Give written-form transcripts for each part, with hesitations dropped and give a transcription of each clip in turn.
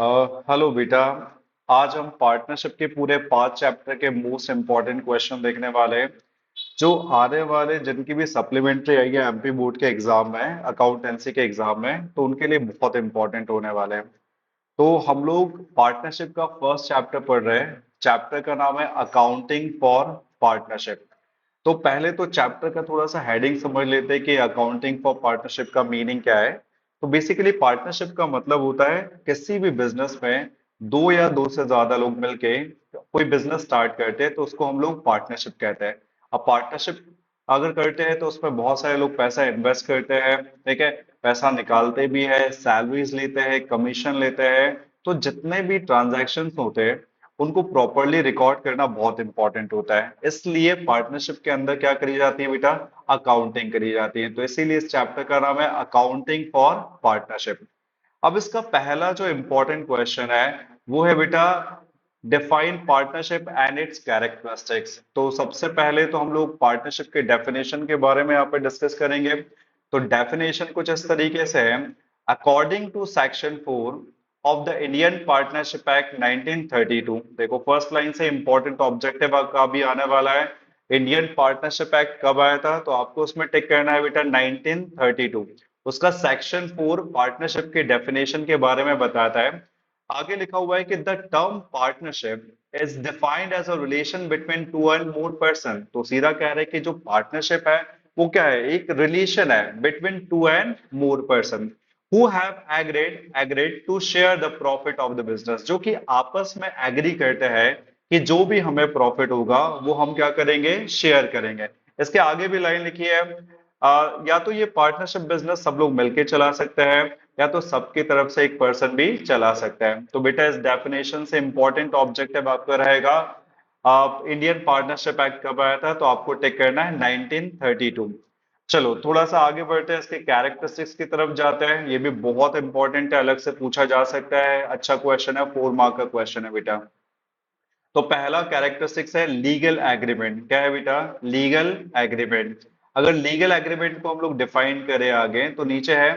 Hello बेटा। आज हम पार्टनरशिप के पूरे 5 चैप्टर के मोस्ट इम्पोर्टेंट क्वेश्चन देखने वाले हैं जो आने वाले जिनकी भी सप्लीमेंट्री आई है एमपी बोर्ड के एग्जाम में, अकाउंटेंसी के एग्जाम में, तो उनके लिए बहुत इंपॉर्टेंट होने वाले हैं। तो हम लोग पार्टनरशिप का फर्स्ट चैप्टर पढ़ रहे हैं। चैप्टर का नाम है अकाउंटिंग फॉर पार्टनरशिप। तो पहले तो चैप्टर का थोड़ा सा हेडिंग समझ लेते हैं कि अकाउंटिंग फॉर पार्टनरशिप का मीनिंग क्या है। तो बेसिकली पार्टनरशिप का मतलब होता है किसी भी बिजनेस में दो या दो से ज्यादा लोग मिलके कोई बिजनेस स्टार्ट करते हैं तो उसको हम लोग पार्टनरशिप कहते हैं। अब पार्टनरशिप अगर करते हैं तो उसमें बहुत सारे लोग पैसा इन्वेस्ट करते हैं, ठीक है। पैसा निकालते भी है, सैलरीज लेते हैं, कमीशन लेते हैं। तो जितने भी ट्रांजैक्शंस होते हैं उनको प्रॉपरली रिकॉर्ड करना बहुत इंपॉर्टेंट होता है। इसलिए पार्टनरशिप के अंदर क्या करी जाती है बेटा? अकाउंटिंग करी जाती है। तो इसीलिए इस चैप्टर का नाम है अकाउंटिंग फॉर पार्टनरशिप। अब इसका पहला जो इंपॉर्टेंट क्वेश्चन है वो है बेटा define partnership and it's characteristics. तो सबसे पहले तो हम लोग पार्टनरशिप के डेफिनेशन के बारे में यहाँ पे डिस्कस करेंगे। तो डेफिनेशन कुछ इस तरीके से है। According to section 4 of the Indian partnership act 1932, देखो फर्स्ट लाइन से इंपॉर्टेंट ऑब्जेक्टिव का भी आने वाला है। इंडियन पार्टनरशिप एक्ट कब आया था? तो आपको उसमें टिक करना है बेटा 1932। उसका सेक्शन 4 पार्टनरशिप के डेफिनेशन के बारे में बताता है। आगे लिखा हुआ है कि the term partnership is defined as a relation between two and more person. तो सीधा कह रहे हैं कि जो पार्टनरशिप है वो क्या है? एक रिलेशन है between two and more person who have agreed to share the profit of the business, जो कि आपस में एग्री करते हैं कि जो भी हमें प्रॉफिट होगा वो हम क्या करेंगे? शेयर करेंगे। इसके आगे भी लाइन लिखी है, या तो ये पार्टनरशिप बिजनेस सब लोग मिलके चला सकते हैं या तो सबकी तरफ से एक पर्सन भी चला सकता है। तो बेटा इस डेफिनेशन से इंपॉर्टेंट ऑब्जेक्टिव आपका रहेगा इंडियन पार्टनरशिप एक्ट कब आया था? तो आपको टिक करना है 1932। चलो थोड़ा सा आगे बढ़ते हैं, इसके कैरेक्टरिस्टिक्स की तरफ जाते हैं। ये भी बहुत इंपॉर्टेंट है, अलग से पूछा जा सकता है। अच्छा क्वेश्चन है, 4 मार्क का क्वेश्चन है बेटा। तो पहला कैरेक्टरिस्टिक्स है लीगल एग्रीमेंट। क्या है बेटा? Legal agreement. अगर लीगल एग्रीमेंट को हम लोग डिफाइन करें आगे तो नीचे है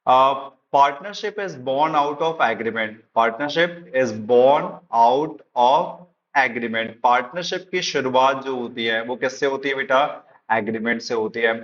partnership is born out of agreement. Partnership is born out of agreement. Partnership की शुरुआत जो होती है वो किससे होती है बेटा? एग्रीमेंट से होती है।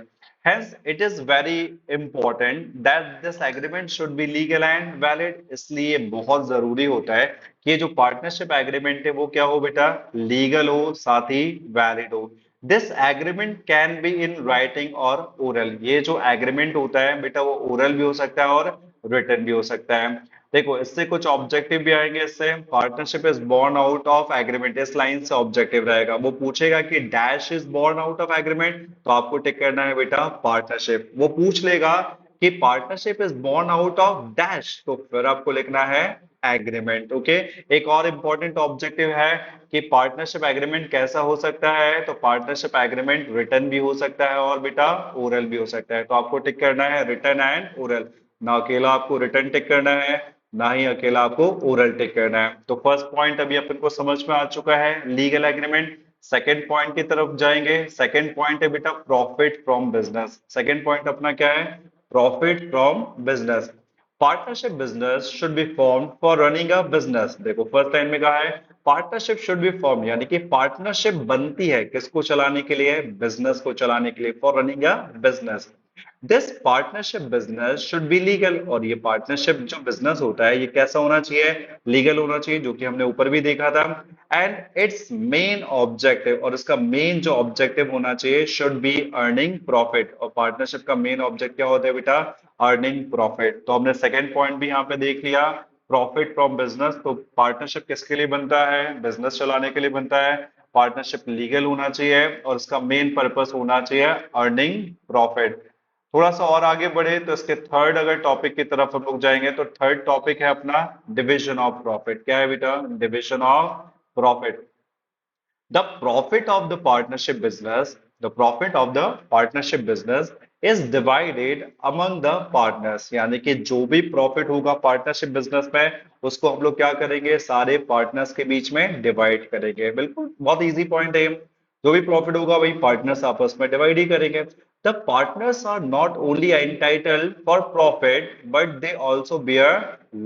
Hence, it is very important that this agreement should be legal and valid। इसलिए बहुत जरूरी होता है कि ये जो पार्टनरशिप एग्रीमेंट है वो क्या हो बेटा? लीगल हो, साथ ही वैलिड हो। This agreement can be in writing और ओरल। ये जो एग्रीमेंट होता है बेटा वो ओरल भी हो सकता है और रिटन भी हो सकता है। देखो इससे कुछ ऑब्जेक्टिव भी आएंगे। इससे partnership is born out of agreement, इस लाइन से ऑब्जेक्टिव रहेगा। वो पूछेगा कि dash is born out of agreement, तो आपको टिक करना है बेटा पार्टनरशिप। वो पूछ लेगा कि partnership is born out of dash, तो फिर आपको लिखना है एग्रीमेंट। ओके। एक और इंपॉर्टेंट ऑब्जेक्टिव है कि पार्टनरशिप एग्रीमेंट कैसा हो सकता है? तो पार्टनरशिप एग्रीमेंट रिटन भी हो सकता है और बेटा ओरल भी हो सकता है। तो आपको टिक करना है रिटन एंड ओरल। ना अकेला आपको रिटर्न टिक करना है, ना ही अकेला आपको ओरल टिक करना है। तो फर्स्ट पॉइंट अभी अपन को समझ में आ चुका है, लीगल एग्रीमेंट। सेकंड पॉइंट की तरफ जाएंगे। सेकंड पॉइंट है बेटा profit from business. Second point अपना क्या है? Profit from business. Partnership business should be form for running a business. देखो फर्स्ट लाइन में कहा है पार्टनरशिप शुड बी फॉर्म, यानी कि पार्टनरशिप बनती है किसको चलाने के लिए? बिजनेस को चलाने के लिए, for running a business. This partnership business should be legal. और ये पार्टनरशिप जो बिजनेस होता है ये कैसा होना चाहिए? लीगल होना चाहिए, जो कि हमने ऊपर भी देखा था। एंड इट्स मेन ऑब्जेक्टिव, और इसका मेन जो ऑब्जेक्टिव होना चाहिए, शुड बी अर्निंग प्रॉफिट। और पार्टनरशिप का मेन ऑब्जेक्ट क्या होता है बेटा? Earning profit. तो हमने सेकेंड पॉइंट भी यहाँ पे देख लिया, प्रॉफिट फ्रॉम बिजनेस। तो पार्टनरशिप किसके लिए बनता है? बिजनेस चलाने के लिए बनता है। पार्टनरशिप लीगल होना चाहिए और इसका मेन पर्पस होना चाहिए अर्निंग प्रॉफिट। थोड़ा सा और आगे बढ़े तो इसके थर्ड अगर टॉपिक की तरफ हम लोग जाएंगे तो थर्ड टॉपिक है अपना डिविजन ऑफ प्रॉफिट। क्या है बेटा? Division of profit. The profit of the partnership business, the profit of the partnership business is divided among the partners. यानी कि जो भी प्रॉफिट होगा पार्टनरशिप बिजनेस में उसको हम लोग क्या करेंगे? सारे पार्टनर्स के बीच में डिवाइड करेंगे। बिल्कुल बहुत इजी पॉइंट है। जो भी प्रॉफिट होगा वही पार्टनर्स आपस में डिवाइड ही करेंगे। The partners are not only entitled for profit but they also bear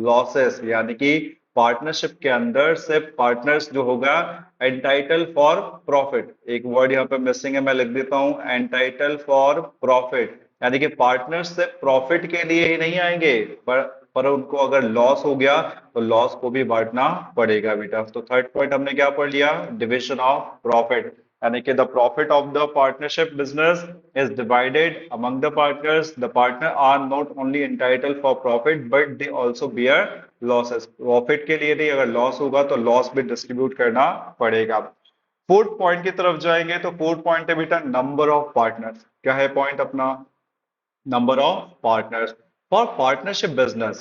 losses, यानी कि पार्टनरशिप के अंदर सिर्फ पार्टनर्स जो होगा एंटाइटल फॉर प्रॉफिट, एक वर्ड यहाँ पे मिसिंग है, मैं लिख देता हूँ एंटाइटल फॉर प्रॉफिट, यानी कि पार्टनर्स सिर्फ प्रॉफिट के लिए ही नहीं आएंगे पर उनको अगर लॉस हो गया तो लॉस को भी बांटना पड़ेगा बेटा। तो थर्ड पॉइंट हमने क्या पढ़ लिया, डिविजन ऑफ प्रॉफिट, यानी कि the profit of the partnership business is divided among the partners. The partner are not only entitled for profit, but they also bear losses. Profit के लिए नहीं, अगर लॉस होगा तो लॉस भी डिस्ट्रीब्यूट करना पड़ेगा। फोर्थ पॉइंट की तरफ जाएंगे तो फोर्थ पॉइंट है बेटा नंबर ऑफ पार्टनर्स। क्या है पॉइंट अपना, number of partners for partnership business,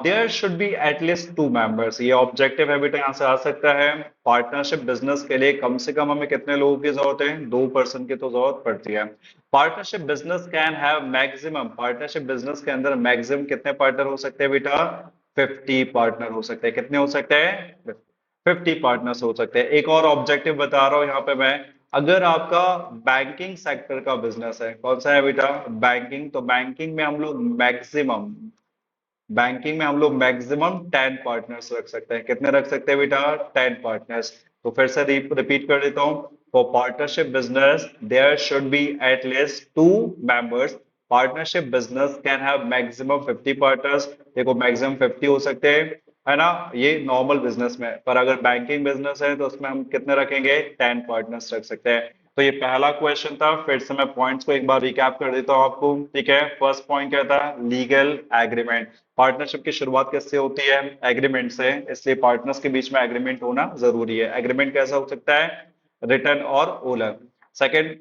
there should be at least two members। ये ऑब्जेक्टिव है बेटा, यहाँ से आ सकता है। पार्टनरशिप बिजनेस के लिए कम से कम हमें कितने लोगों की जरूरत है, 2 पर्सन की तो जरूरत पड़ती है। Partnership business can have maximum, partnership business के अंदर मैक्सिमम कितने पार्टनर हो सकते हैं बेटा, 50 पार्टनर हो सकते हैं। कितने हो सकते हैं, 50 पार्टनर्स हो सकते हैं। एक और ऑब्जेक्टिव बता रहा हूं यहाँ पे मैं, अगर आपका बैंकिंग सेक्टर का बिजनेस है, कौन सा है बेटा, बैंकिंग, तो बैंकिंग में हम लोग मैक्सिमम 10 पार्टनर्स रख सकते हैं। कितने रख सकते हैं बेटा, 10 पार्टनर्स। तो फिर से रिपीट कर देता हूँ, for partnership business there should be at least 2 members. Partnership business can have maximum 50 partners. देखो मैक्सिमम 50 हो सकते हैं, है ना, ये नॉर्मल बिजनेस में। पर अगर बैंकिंग बिजनेस है तो उसमें हम कितने रखेंगे, 10 पार्टनर्स रख सकते हैं। तो ये पहला क्वेश्चन था। फिर से मैं पॉइंट्स को एक बार रिकैप कर देता हूँ आपको, ठीक है। फर्स्ट पॉइंट क्या था, लीगल एग्रीमेंट। पार्टनरशिप की शुरुआत किससे होती है, एग्रीमेंट से, इसलिए पार्टनर्स के बीच में एग्रीमेंट होना जरूरी है। एग्रीमेंट कैसा हो सकता है, रिटर्न और ओलर। सेकंड,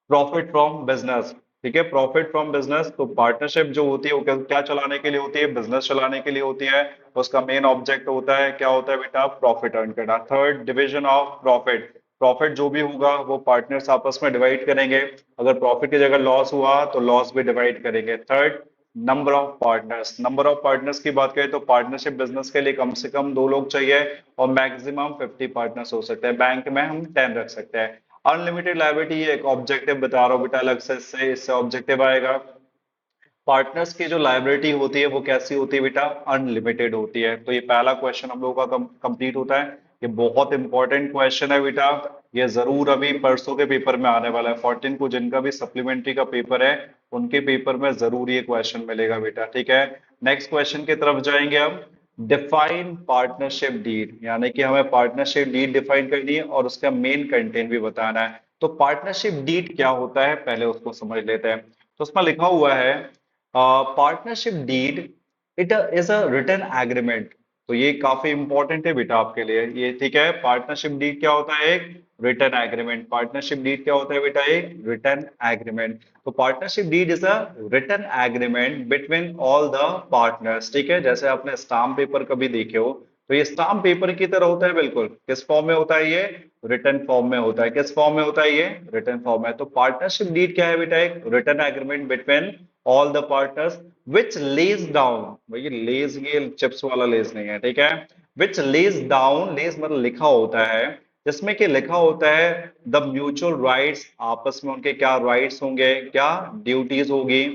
प्रॉफिट फ्रॉम बिजनेस, ठीक है। प्रॉफिट फ्रॉम बिजनेस, तो पार्टनरशिप जो होती है वो क्या चलाने के लिए होती है, बिजनेस चलाने के लिए होती है। उसका मेन ऑब्जेक्ट होता है, क्या होता है बेटा, प्रॉफिट अर्न करना। Third, division of profit, profit जो भी होगा वो पार्टनर्स आपस में डिवाइड करेंगे। अगर प्रॉफिट की जगह लॉस हुआ तो लॉस भी डिवाइड करेंगे। Third, number of partners, number of partners की बात करें तो पार्टनरशिप बिजनेस के लिए कम से कम 2 लोग चाहिए और मैक्सिमम 50 पार्टनर्स हो सकते हैं। बैंक में हम 10 रख सकते हैं। अनलिमिटेड लायबिलिटी, ये एक ऑब्जेक्टिव बता रहा हूँ बेटा अलग से, इससे ऑब्जेक्टिव आएगा। पार्टनर्स की जो लायबिलिटी होती है वो कैसी होती है बेटा, अनलिमिटेड होती है। तो ये पहला क्वेश्चन हम लोगों का कंप्लीट होता है। ये बहुत इंपॉर्टेंट क्वेश्चन है बेटा, ये जरूर अभी परसों के पेपर में आने वाला है। 14 को जिनका भी सप्लीमेंट्री का पेपर है उनके पेपर में जरूर ये क्वेश्चन मिलेगा बेटा, ठीक है। नेक्स्ट क्वेश्चन की तरफ जाएंगे हम। डिफाइन पार्टनरशिप डीड, यानी कि हमें पार्टनरशिप डीड डिफाइन करनी है और उसका मेन कंटेंट भी बताना है। तो पार्टनरशिप डीड क्या होता है पहले उसको समझ लेते हैं। तो उसमें लिखा हुआ है partnership deed it is a written agreement. तो ये काफी इंपॉर्टेंट है बेटा आपके लिए ये, ठीक है। पार्टनरशिप डीड क्या होता है, एक रिटन एग्रीमेंट। पार्टनरशिप डीड क्या होता है बेटा, एक रिटन एग्रीमेंट। तो partnership deed is a written agreement between all the partners, ठीक है। जैसे आपने स्टाम्प पेपर कभी देखे हो तो ये स्टाम्प पेपर की तरह होता है बिल्कुल। किस फॉर्म में होता है ये, रिटन फॉर्म में होता है। किस फॉर्म में होता है ये, रिटन फॉर्म में। तो पार्टनरशिप डीड क्या है बेटा, एक written agreement between all the partners which lays down, भाई लेज ये चिप्स वाला लेज नहीं है, ठीक है। विच लेज डाउन, लेज मतलब लिखा होता है, जिसमें कि लिखा होता है द म्यूचुअल राइट्स, आपस में उनके क्या राइट्स होंगे, क्या ड्यूटीज होगी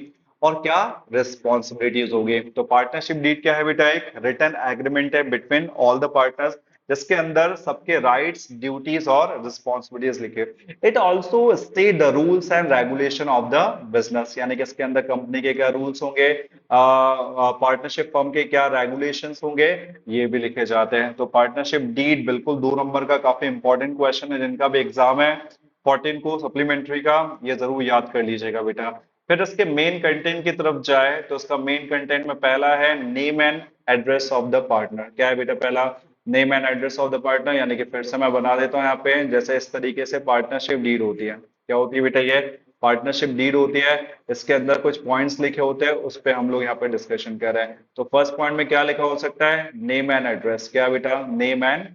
और क्या रिस्पॉन्सिबिलिटीज होगी। तो पार्टनरशिप डीड क्या है बेटा, एक रिटन एग्रीमेंट है बिटवीन ऑल द पार्टनर्स जिसके अंदर सबके राइट्स, ड्यूटीज और रिस्पॉन्सिबिलिटीज लिखे। It also state the rules and regulation of the business, यानी कि इसके अंदर कंपनी के क्या रूल्स होंगे, पार्टनरशिप फर्म के क्या रेगुलेशंस होंगे, ये भी लिखे जाते हैं। तो पार्टनरशिप डीड बिल्कुल 2 नंबर का काफी इंपॉर्टेंट क्वेश्चन है, जिनका भी एग्जाम है 14 को सप्लीमेंट्री का, ये जरूर याद कर लीजिएगा बेटा। फिर इसके मेन कंटेंट की तरफ जाए तो इसका मेन कंटेंट में पहला है name and address of the partner. क्या है बेटा, पहला name and address of the partner, यानी कि फिर से मैं बना देता हूँ यहाँ पे, जैसे इस तरीके से पार्टनरशिप डीड होती है। क्या होती है बेटा, ये पार्टनरशिप डीड होती है। इसके अंदर कुछ पॉइंट्स लिखे होते हैं, उस पर हम लोग यहाँ पे डिस्कशन कर रहे हैं। तो फर्स्ट पॉइंट में क्या लिखा हो सकता है, नेम एंड एड्रेस। क्या बेटा, name and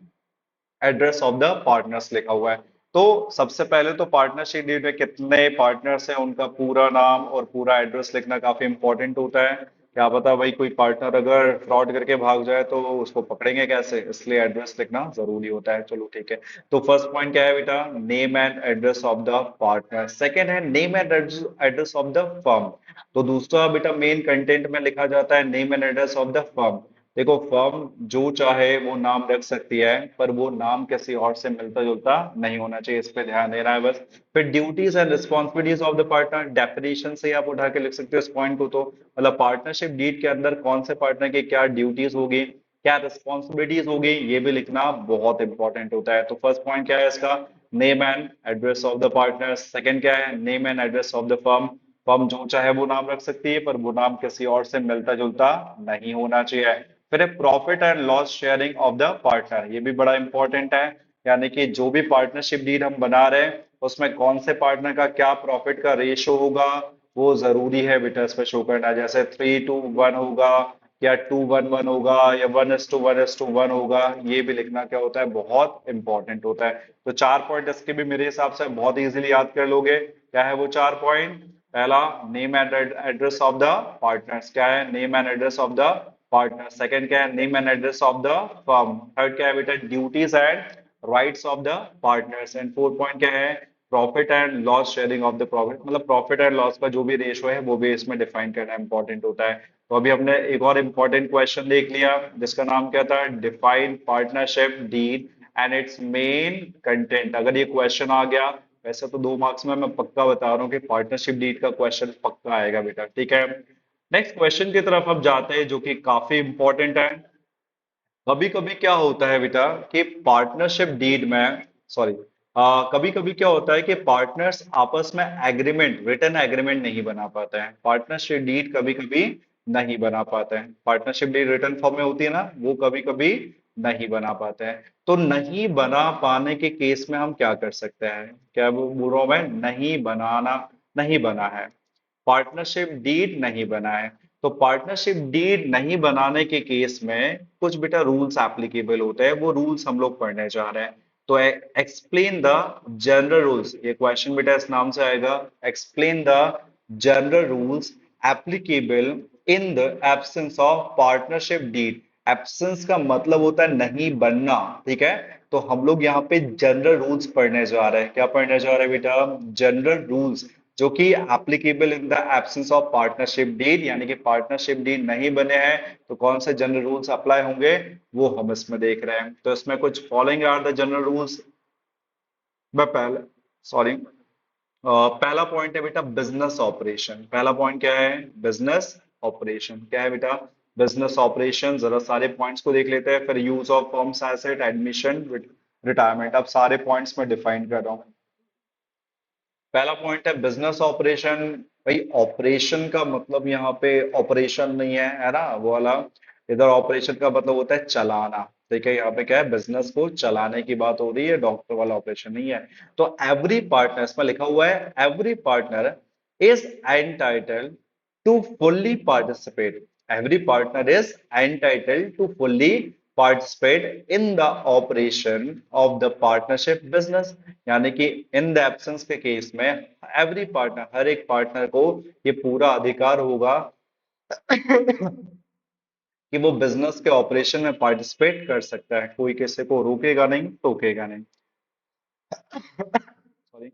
address of the partners लिखा हुआ है। तो सबसे पहले तो पार्टनरशिप डीड में कितने पार्टनर्स हैं उनका पूरा नाम और पूरा एड्रेस लिखना काफी इंपॉर्टेंट होता है। क्या पता भाई कोई पार्टनर अगर फ्रॉड करके भाग जाए तो उसको पकड़ेंगे कैसे, इसलिए एड्रेस लिखना जरूरी होता है। चलो ठीक है। तो फर्स्ट पॉइंट क्या है बेटा, name and address of the partner. Second है name and address of the firm. तो दूसरा बेटा मेन कंटेंट में लिखा जाता है name and address of the firm. देखो फर्म जो चाहे वो नाम रख सकती है, पर वो नाम किसी और से मिलता जुलता नहीं होना चाहिए, इस पे ध्यान देना है बस। फिर duties and responsibilities of the partner, definition से ही आप उठा के लिख सकते हो इस पॉइंट को। तो मतलब पार्टनरशिप डीड के अंदर कौन से पार्टनर की क्या ड्यूटीज होगी, क्या रिस्पॉन्सिबिलिटीज होगी, ये भी लिखना बहुत इंपॉर्टेंट होता है। तो फर्स्ट पॉइंट क्या है इसका, name and address of the partner. Second क्या है, name and address of the firm. Firm जो चाहे वो नाम रख सकती है, पर वो नाम किसी और से मिलता जुलता नहीं होना चाहिए। फिर profit and loss sharing of the partner, ये भी बड़ा इंपॉर्टेंट है। यानी कि जो भी पार्टनरशिप डीड हम बना रहे हैं उसमें कौन से पार्टनर का क्या प्रॉफिट का रेशो होगा, वो जरूरी है बेटा इस पे शो करना। जैसे 3:1 होगा, या 2:1 होगा, या 1:1:1 होगा, ये भी लिखना क्या होता है, बहुत इंपॉर्टेंट होता है। तो चार पॉइंट इसके भी मेरे हिसाब से बहुत इजीली याद कर लोगे। क्या है वो चार पॉइंट, पहला name and address of the partners, क्या है name and address of the partner. Second क्या है, name and address of the firm. Third क्या है बेटा, duties and rights of the partners. And fourth point क्या है, profit and loss sharing of the profit. मतलब प्रॉफिट एंड लॉस का जो भी रेशो है वो भी इसमें डिफाइन करना इंपॉर्टेंट होता है। तो अभी हमने एक और इंपॉर्टेंट क्वेश्चन देख लिया जिसका नाम क्या था, define partnership deed and its main content. अगर ये क्वेश्चन आ गया, वैसे तो 2 मार्क्स में मैं पक्का बता रहा हूँ कि पार्टनरशिप डीड का क्वेश्चन पक्का आएगा बेटा, ठीक है। नेक्स्ट क्वेश्चन की तरफ अब जाते हैं जो कि काफी इंपॉर्टेंट है। कभी कभी क्या होता है बेटा कि पार्टनरशिप डीड में, सॉरी, कभी कभी क्या होता है कि पार्टनर्स आपस में एग्रीमेंट, रिटन एग्रीमेंट नहीं बना पाते हैं। पार्टनरशिप डीड कभी कभी नहीं बना पाते हैं। पार्टनरशिप डीड रिटन फॉर्म में होती है ना, वो कभी कभी नहीं बना पाते हैं। तो नहीं बना पाने के केस में हम क्या कर सकते हैं, क्या वो बोल रहा हूं मैं, नहीं बनाना, नहीं बना है, पार्टनरशिप डीड नहीं बना है। तो पार्टनरशिप डीड नहीं बनाने के केस में कुछ बेटा रूल्स एप्लीकेबल होते हैं, वो रूल्स हम लोग पढ़ने जा रहे हैं। तो एक्सप्लेन द जनरल रूल्स, ये क्वेश्चन बेटा इस नाम से आएगा, explain the general rules applicable in the absence of partnership deed. Absence का मतलब होता है नहीं बनना, ठीक है। तो हम लोग यहाँ पे जनरल रूल्स पढ़ने जा रहे हैं। क्या पढ़ने जा रहे हैं बेटा, जनरल रूल्स जो कि applicable in the absence of partnership deed, यानी कि पार्टनरशिप डीड नहीं बने हैं तो कौन से जनरल रूल्स अप्लाई होंगे, वो हम इसमें देख रहे हैं। तो इसमें कुछ following are the general rules. मैं पहले, सॉरी, पहला पॉइंट है बेटा बिजनेस ऑपरेशन। पहला पॉइंट क्या है, बिजनेस ऑपरेशन। क्या है बेटा, बिजनेस ऑपरेशन। जरा सारे पॉइंट्स को देख लेते हैं। फिर use of firms asset, admission, retirement. अब सारे पॉइंट्स में डिफाइन कर रहा हूँ। पहला पॉइंट है बिजनेस ऑपरेशन। भाई ऑपरेशन का मतलब यहाँ पे ऑपरेशन नहीं है ना वो वाला, इधर ऑपरेशन का मतलब होता है चलाना, ठीक है। यहाँ पे क्या है, बिजनेस को चलाने की बात हो रही है, डॉक्टर वाला ऑपरेशन नहीं है। तो एवरी पार्टनर, इसमें लिखा हुआ है every partner is entitled to fully participate. Every partner is entitled to fully participate in the operation of the partnership business. यानी कि इन द एब्सेंस के केस में एवरी पार्टनर, हर एक पार्टनर को ये पूरा अधिकार होगा कि वो बिजनेस के ऑपरेशन में पार्टिसिपेट कर सकता है। कोई किसी को रोकेगा नहीं, टोकेगा नहीं। सॉरी।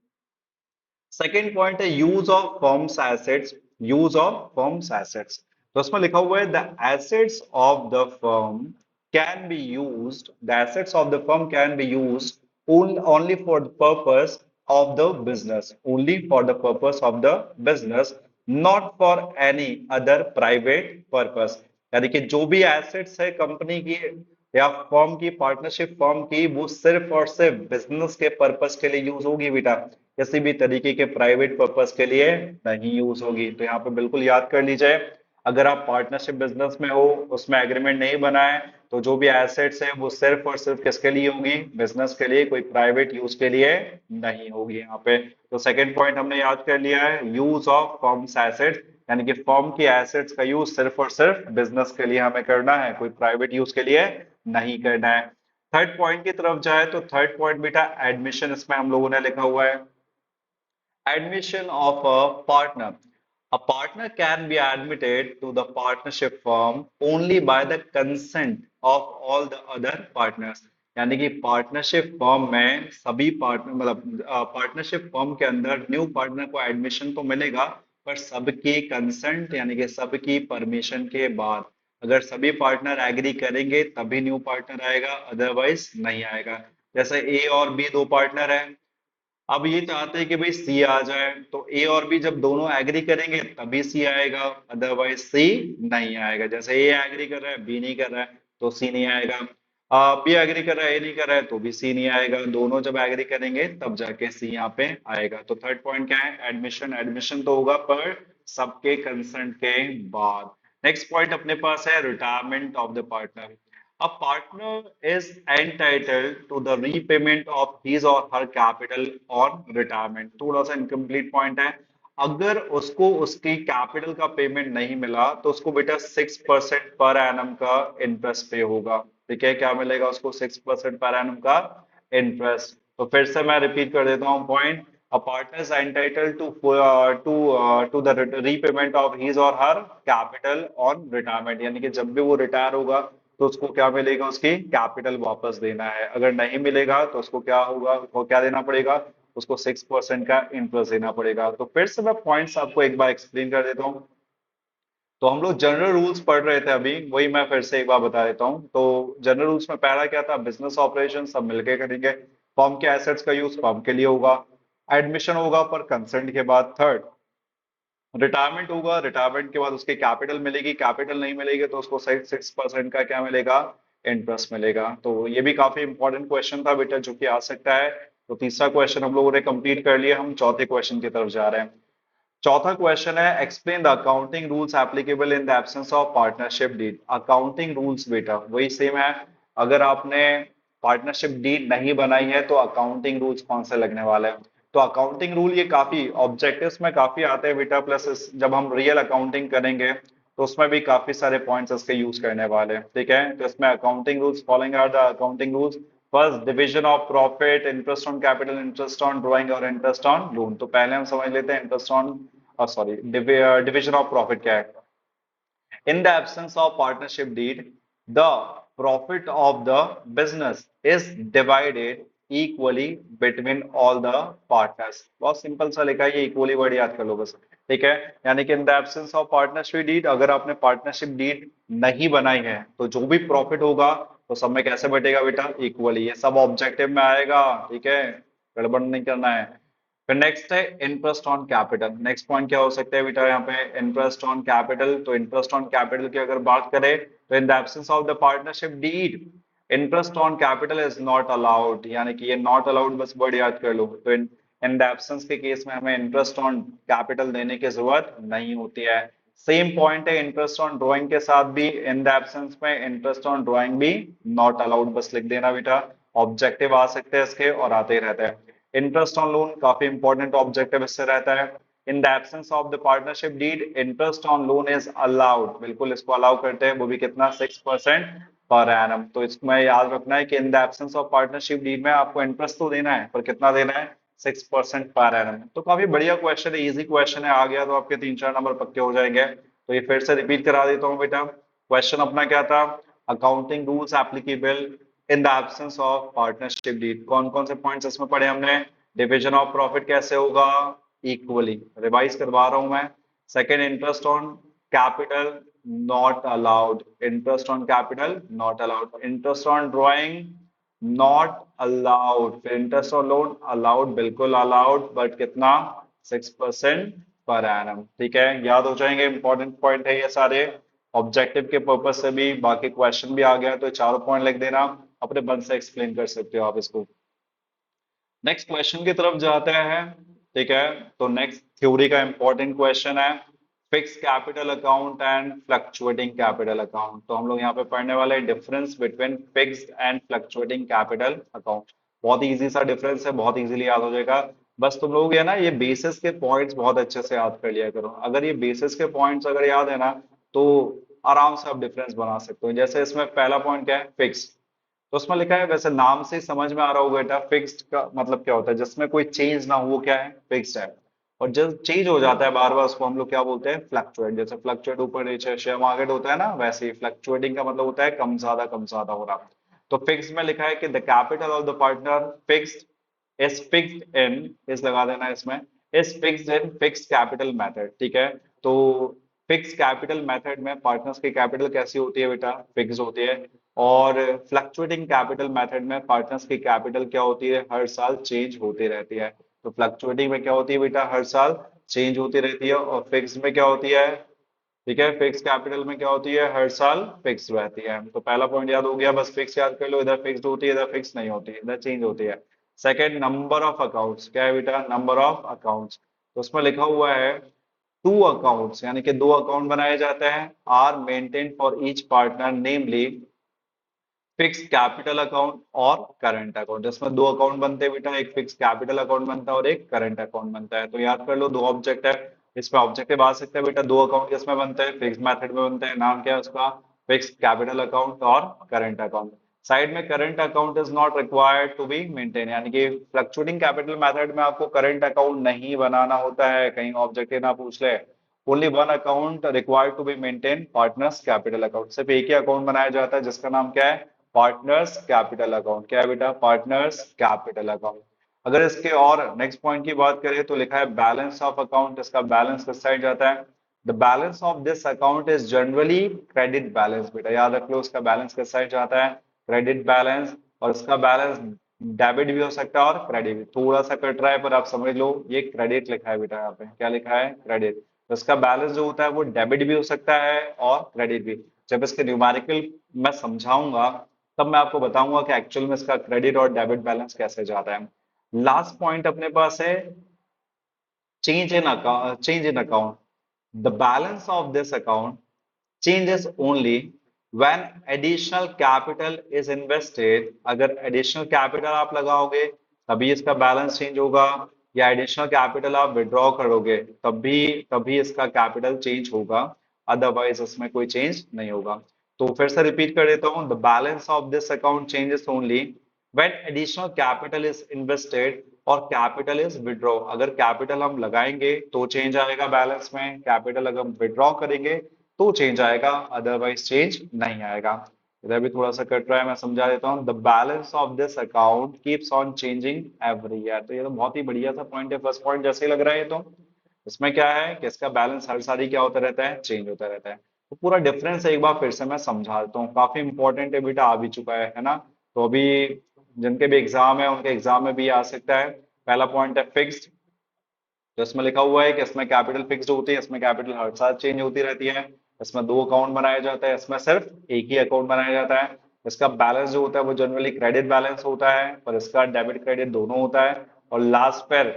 सेकेंड पॉइंट है use of firms assets. Use of firms assets, तो उसमें लिखा हुआ है the assets of the firm can be used, the assets of the firm can be used only for the purpose of the business, only for the purpose of the business, not for any other private purpose. यानी कि जो भी assets है company की या firm की, partnership firm की, वो सिर्फ और सिर्फ बिजनेस के पर्पस के लिए यूज होगी बेटा, किसी भी तरीके के प्राइवेट पर्पस के लिए नहीं यूज होगी। तो यहाँ पे बिल्कुल याद कर लीजिए, अगर आप पार्टनरशिप बिजनेस में हो, उसमें एग्रीमेंट नहीं बना है, तो जो भी एसेट्स है वो सिर्फ और सिर्फ किसके लिए होंगी, बिजनेस के लिए, कोई प्राइवेट यूज के लिए नहीं होगी यहाँ पे। तो सेकंड पॉइंट हमने याद कर लिया है, यूज ऑफ फर्म्स एसेट्स, यानी कि फर्म की एसेट्स का यूज सिर्फ और सिर्फ बिजनेस के लिए हमें करना है, कोई प्राइवेट यूज के लिए नहीं करना है। थर्ड पॉइंट की तरफ जाए तो थर्ड पॉइंट बेटा एडमिशन, इसमें हम लोगों ने लिखा हुआ है admission of a partner. A partner can be admitted to the partnership firm only by the consent of all the other partners. यानी कि पार्टनरशिप फर्म में सभी पार्टनर मतलब पार्टनरशिप फर्म के अंदर न्यू पार्टनर को एडमिशन तो मिलेगा, पर सबकी कंसेंट यानी कि सबकी परमिशन के बाद। अगर सभी पार्टनर एग्री करेंगे तभी न्यू पार्टनर आएगा, अदरवाइज नहीं आएगा। जैसे ए और बी दो पार्टनर हैं, अब ये चाहते हैं कि भाई सी आ जाए, तो ए और बी जब दोनों एग्री करेंगे तभी सी आएगा, अदरवाइज सी नहीं आएगा। जैसे ए एग्री कर रहा है, बी नहीं कर रहा है, तो सी नहीं आएगा। बी एग्री कर रहा है, ए नहीं कर रहा है, तो भी सी नहीं आएगा। दोनों जब एग्री करेंगे तब जाके सी यहाँ पे आएगा। तो थर्ड पॉइंट क्या है? एडमिशन। एडमिशन तो होगा पर सबके कंसेंट के बाद। नेक्स्ट पॉइंट अपने पास है retirement of the partner. A partner is entitled to the repayment of his or her capital on retirement। थोड़ा सा इनकम्प्लीट पॉइंट है। अगर उसको उसकी कैपिटल का पेमेंट नहीं मिला तो उसको बेटा 6% पर एनम का इंटरेस्ट पे होगा। ठीक है, क्या मिलेगा उसको? 6% पर एनम का इंटरेस्ट। तो फिर से मैं रिपीट कर देता हूँ point. A partner is entitled to the repayment of his or her capital on retirement। यानी कि जब भी वो रिटायर होगा तो उसको क्या मिलेगा? उसकी कैपिटल वापस देना है। अगर नहीं मिलेगा तो उसको क्या होगा? उसको क्या देना पड़ेगा? उसको 6% का इंटरेस्ट देना पड़ेगा। तो फिर से मैं पॉइंट्स आपको एक बार एक्सप्लेन कर देता हूँ। तो हम लोग जनरल रूल्स पढ़ रहे थे अभी, वही मैं फिर से एक बार बता देता हूँ। तो जनरल रूल्स में पहला क्या था? बिजनेस ऑपरेशन सब मिलके करेंगे। फर्म के एसेट्स का यूज फर्म के लिए होगा। एडमिशन होगा पर कंसेंट के बाद। थर्ड, रिटायरमेंट होगा, रिटायरमेंट के बाद उसकी कैपिटल मिलेगी। कैपिटल नहीं मिलेगी तो उसको 6% का क्या मिलेगा? इंटरेस्ट मिलेगा। तो ये भी काफी इंपॉर्टेंट क्वेश्चन था बेटा, जो कि आ सकता है। तो तीसरा क्वेश्चन हम लोगों ने कंप्लीट कर लिया। हम चौथे क्वेश्चन की तरफ जा रहे हैं। चौथा क्वेश्चन है explain the accounting rules applicable in the absence of partnership deed. Accounting rules बेटा वही सेम है। अगर आपने पार्टनरशिप डीड नहीं बनाई है तो अकाउंटिंग रूल्स कौन से लगने वाले हैं? तो अकाउंटिंग रूल ये काफी ऑब्जेक्टिव्स में काफी आते हैं बेटा, प्लस जब हम रियल अकाउंटिंग करेंगे तो उसमें भी काफी सारे पॉइंट्स इसके यूज करने वाले हैं। ठीक है, तो इसमें accounting rules following are the accounting rules. First, division of profit, interest on capital, interest on drawing और इंटरेस्ट ऑन लोन। तो पहले हम समझ लेते हैं interest on sorry division of profit क्या है। In the absence of partnership deed, the profit of the business is divided equally between all the partners। बहुत सिंपल सा लिखा है, ये इक्वली वर्ड याद कर लो बस। ठीक है, यानी कि in the absence of partnership deed, अगर आपने पार्टनरशिप डीड नहीं बनाई है तो जो भी प्रॉफिट होगा तो सब में कैसे बटेगा बेटा? इक्वली। ये सब ऑब्जेक्टिव में आएगा। ठीक है, गड़बड़ नहीं करना है। फिर नेक्स्ट है interest on capital. Next point क्या हो सकता है बेटा यहाँ पे? Interest on capital. तो इंटरेस्ट ऑन कैपिटल की अगर बात करें तो in the absence of the partnership deed interest on capital is not allowed. यानी कि ये नॉट अलाउड बस वर्ड याद कर लो। तो इन द एब्सेंस के केस में हमें इंटरेस्ट ऑन कैपिटल देने की जरूरत नहीं होती है। सेम पॉइंट है इंटरेस्ट ऑन ड्राइंग के साथ भी। इन द एब्सेंस में इंटरेस्ट ऑन ड्राइंग भी नॉट अलाउड, बस लिख देना बेटा। ऑब्जेक्टिव आ सकते हैं इसके और आते ही रहते हैं। इंटरेस्ट ऑन लोन काफी इंपॉर्टेंट ऑब्जेक्टिव इससे रहता है। In the absence of the partnership deed interest on loan is allowed. बिल्कुल इसको अलाउ करते हैं, वो भी कितना? 6% पर एनम। तो इसमें याद रखना है कि in the absence of partnership deed में आपको इंटरेस्ट तो देना है, पर कितना देना है? 6% पर एनम। तो काफी बढ़िया क्वेश्चन है, इजी क्वेश्चन है। आ गया तो आपके 3-4 नंबर पक्के हो जाएंगे। तो ये फिर से रिपीट करा देता हूँ बेटा। क्वेश्चन अपना क्या था? Accounting rules applicable in the absence of partnership deed. कौन कौन से पॉइंट्स इसमें पढ़े हमने? डिवीजन ऑफ प्रॉफिट कैसे होगा? इक्वली। रिवाइज करवा रहा हूं मैं। Second, interest on capital not allowed. Interest on capital not allowed. Interest on drawing not allowed. फिर इंटरेस्ट ऑन लोन अलाउड, बिल्कुल अलाउड, बट कितना? 6% पर एनम। ठीक है, याद हो जाएंगे। इंपॉर्टेंट पॉइंट है ये सारे। ऑब्जेक्टिव के पर्पज से भी बाकी क्वेश्चन भी आ गया तो चारों पॉइंट लिख देना, अपने मन से एक्सप्लेन कर सकते हो आप इसको। नेक्स्ट क्वेश्चन की तरफ जाते हैं। ठीक है, तो नेक्स्ट थ्योरी का इंपॉर्टेंट क्वेश्चन है fix capital account and fluctuating capital account. तो हम लोग यहाँ पे पढ़ने वाले हैं difference between fixed and fluctuating capital account. बहुत इजी सा डिफरेंस है, बहुत इजीली याद हो जाएगा। बस तुम लोग ये ना ये बेसिस के पॉइंट्स बहुत अच्छे से याद कर लिया करो। अगर ये बेसिस के पॉइंट्स अगर याद है ना तो आराम से आप डिफरेंस बना सकते हो। जैसे इसमें पहला पॉइंट क्या है? फिक्स। तो उसमें लिखा है, वैसे नाम से ही समझ में आ रहा होगा बेटा, फिक्स्ड का मतलब क्या होता है? जिसमें कोई चेंज ना हो, वो क्या है? फिक्स्ड है। और जब चेंज हो जाता है बार बार उसको हम लोग क्या बोलते हैं, फ्लक्चुएट। जैसे फ्लक्चुएट ऊपर नीचे शेयर मार्केट होता है ना, वैसे ही फ्लक्चुएटिंग का मतलब होता है कम ज्यादा हो रहा। तो फिक्स में लिखा है कि the capital of the partner fixed is fixed in, इस लगा देना इसमें, is fixed in fixed capital method, ठीक है। तो फिक्स कैपिटल मेथड में पार्टनर्स की कैपिटल कैसी होती है बेटा, फिक्स होती है। और फ्लक्चुएटिंग कैपिटल मेथड में पार्टनर्स की कैपिटल क्या होती है, हर साल चेंज होती रहती है। तो फ्लक्चुएटिंग में क्या होती है बेटा, हर साल चेंज होती रहती है। और फिक्स में क्या होती है, ठीक है, फिक्स कैपिटल में क्या होती है, हर साल फिक्स रहती है। तो पहला पॉइंट याद हो गया, बस फिक्स याद कर लो, इधर फिक्स होती है इधर फिक्स नहीं होती, इधर चेंज होती है। सेकंड, नंबर ऑफ अकाउंट्स, क्या है बेटा, नंबर ऑफ अकाउंट्स। तो उसमें लिखा हुआ है टू अकाउंट्स, यानी कि दो अकाउंट बनाए जाते हैं, are maintain for each partner, namely fix capital account और करंट अकाउंट। इसमें दो अकाउंट बनते हैं बेटा, एक फिक्स कैपिटल अकाउंट बनता है और एक करंट अकाउंट बनता है। तो याद कर लो, दो ऑब्जेक्ट है, इसमें ऑब्जेक्टिव आ सकते हैं बेटा, दो अकाउंट किसमें बनते हैं, फिक्स मेथड में बनते हैं। नाम क्या है उसका, फिक्स कैपिटल अकाउंट और करंट अकाउंट। साइड में current account is not required to be maintain, यानी कि फ्लक्चुएटिंग कैपिटल मेथड में आपको करंट अकाउंट नहीं बनाना होता है, कहीं ऑब्जेक्टिव ना पूछ ले। Only one account required to be maintain, partners capital account. सिर्फ एक ही अकाउंट बनाया जाता है जिसका नाम क्या है, पार्टनर्स कैपिटल अकाउंट। क्या है बेटा, पार्टनर्स कैपिटल अकाउंट। अगर इसके और नेक्स्ट पॉइंट की बात करें तो लिखा है बैलेंस ऑफ अकाउंट, इसका बैलेंस किस साइड जाता है, the balance of this account is generally credit balance. बेटा याद रख लो, उसका बैलेंस किस साइड जाता है, क्रेडिट बैलेंस। और इसका बैलेंस डेबिट भी हो सकता है और क्रेडिट भी, थोड़ा सा कट रहा है पर आप समझ लो ये क्रेडिट लिखा है बेटा, यहाँ पे क्या लिखा है, क्रेडिट। तो इसका बैलेंस जो होता है वो डेबिट भी हो सकता है और क्रेडिट भी। जब इसके न्यूमेरिकल मैं समझाऊंगा तब मैं आपको बताऊंगा कि एक्चुअल में इसका क्रेडिट और डेबिट बैलेंस कैसे जाता है। लास्ट पॉइंट अपने पास है change in account. The balance of this account changes only when additional capital is invested। अगर additional capital आप लगाओगे तभी इसका बैलेंस चेंज होगा, या additional capital आप विड्रॉ करोगे तभी तभी इसका कैपिटल चेंज होगा, अदरवाइज इसमें कोई चेंज नहीं होगा। तो फिर से रिपीट कर देता हूं, the balance of this account changes only when additional capital is invested और कैपिटल इज विड्रॉ। अगर कैपिटल हम लगाएंगे तो चेंज आएगा बैलेंस में, कैपिटल अगर हम विड्रॉ करेंगे तो चेंज आएगा, अदरवाइज चेंज नहीं आएगा। इधर भी थोड़ा सा कट रहा है, मैं समझा देता हूँ। The balance of this account keeps on changing every year. तो ये तो बहुत ही बढ़िया सा पॉइंट है, फर्स्ट पॉइंट जैसे ही लग रहा है ये तो। इसमें क्या है कि इसका बैलेंस हर साल ही क्या होता रहता है, चेंज होता रहता है। तो पूरा डिफरेंस एक बार फिर से मैं समझा देता हूँ, काफी इंपॉर्टेंट है बेटा, आ भी चुका है ना। तो अभी जिनके भी एग्जाम है उनके एग्जाम में भी आ सकता है। पहला पॉइंट है फिक्स्ड, तो इसमें लिखा हुआ है कि इसमें कैपिटल फिक्स्ड होती है, इसमें कैपिटल हर साल चेंज होती रहती है। इसमें दो अकाउंट बनाया जाता है, इसमें सिर्फ एक ही अकाउंट बनाया जाता है। इसका बैलेंस जो होता है वो जनरली क्रेडिट बैलेंस होता है, पर इसका डेबिट क्रेडिट दोनों होता है। और लास्ट पर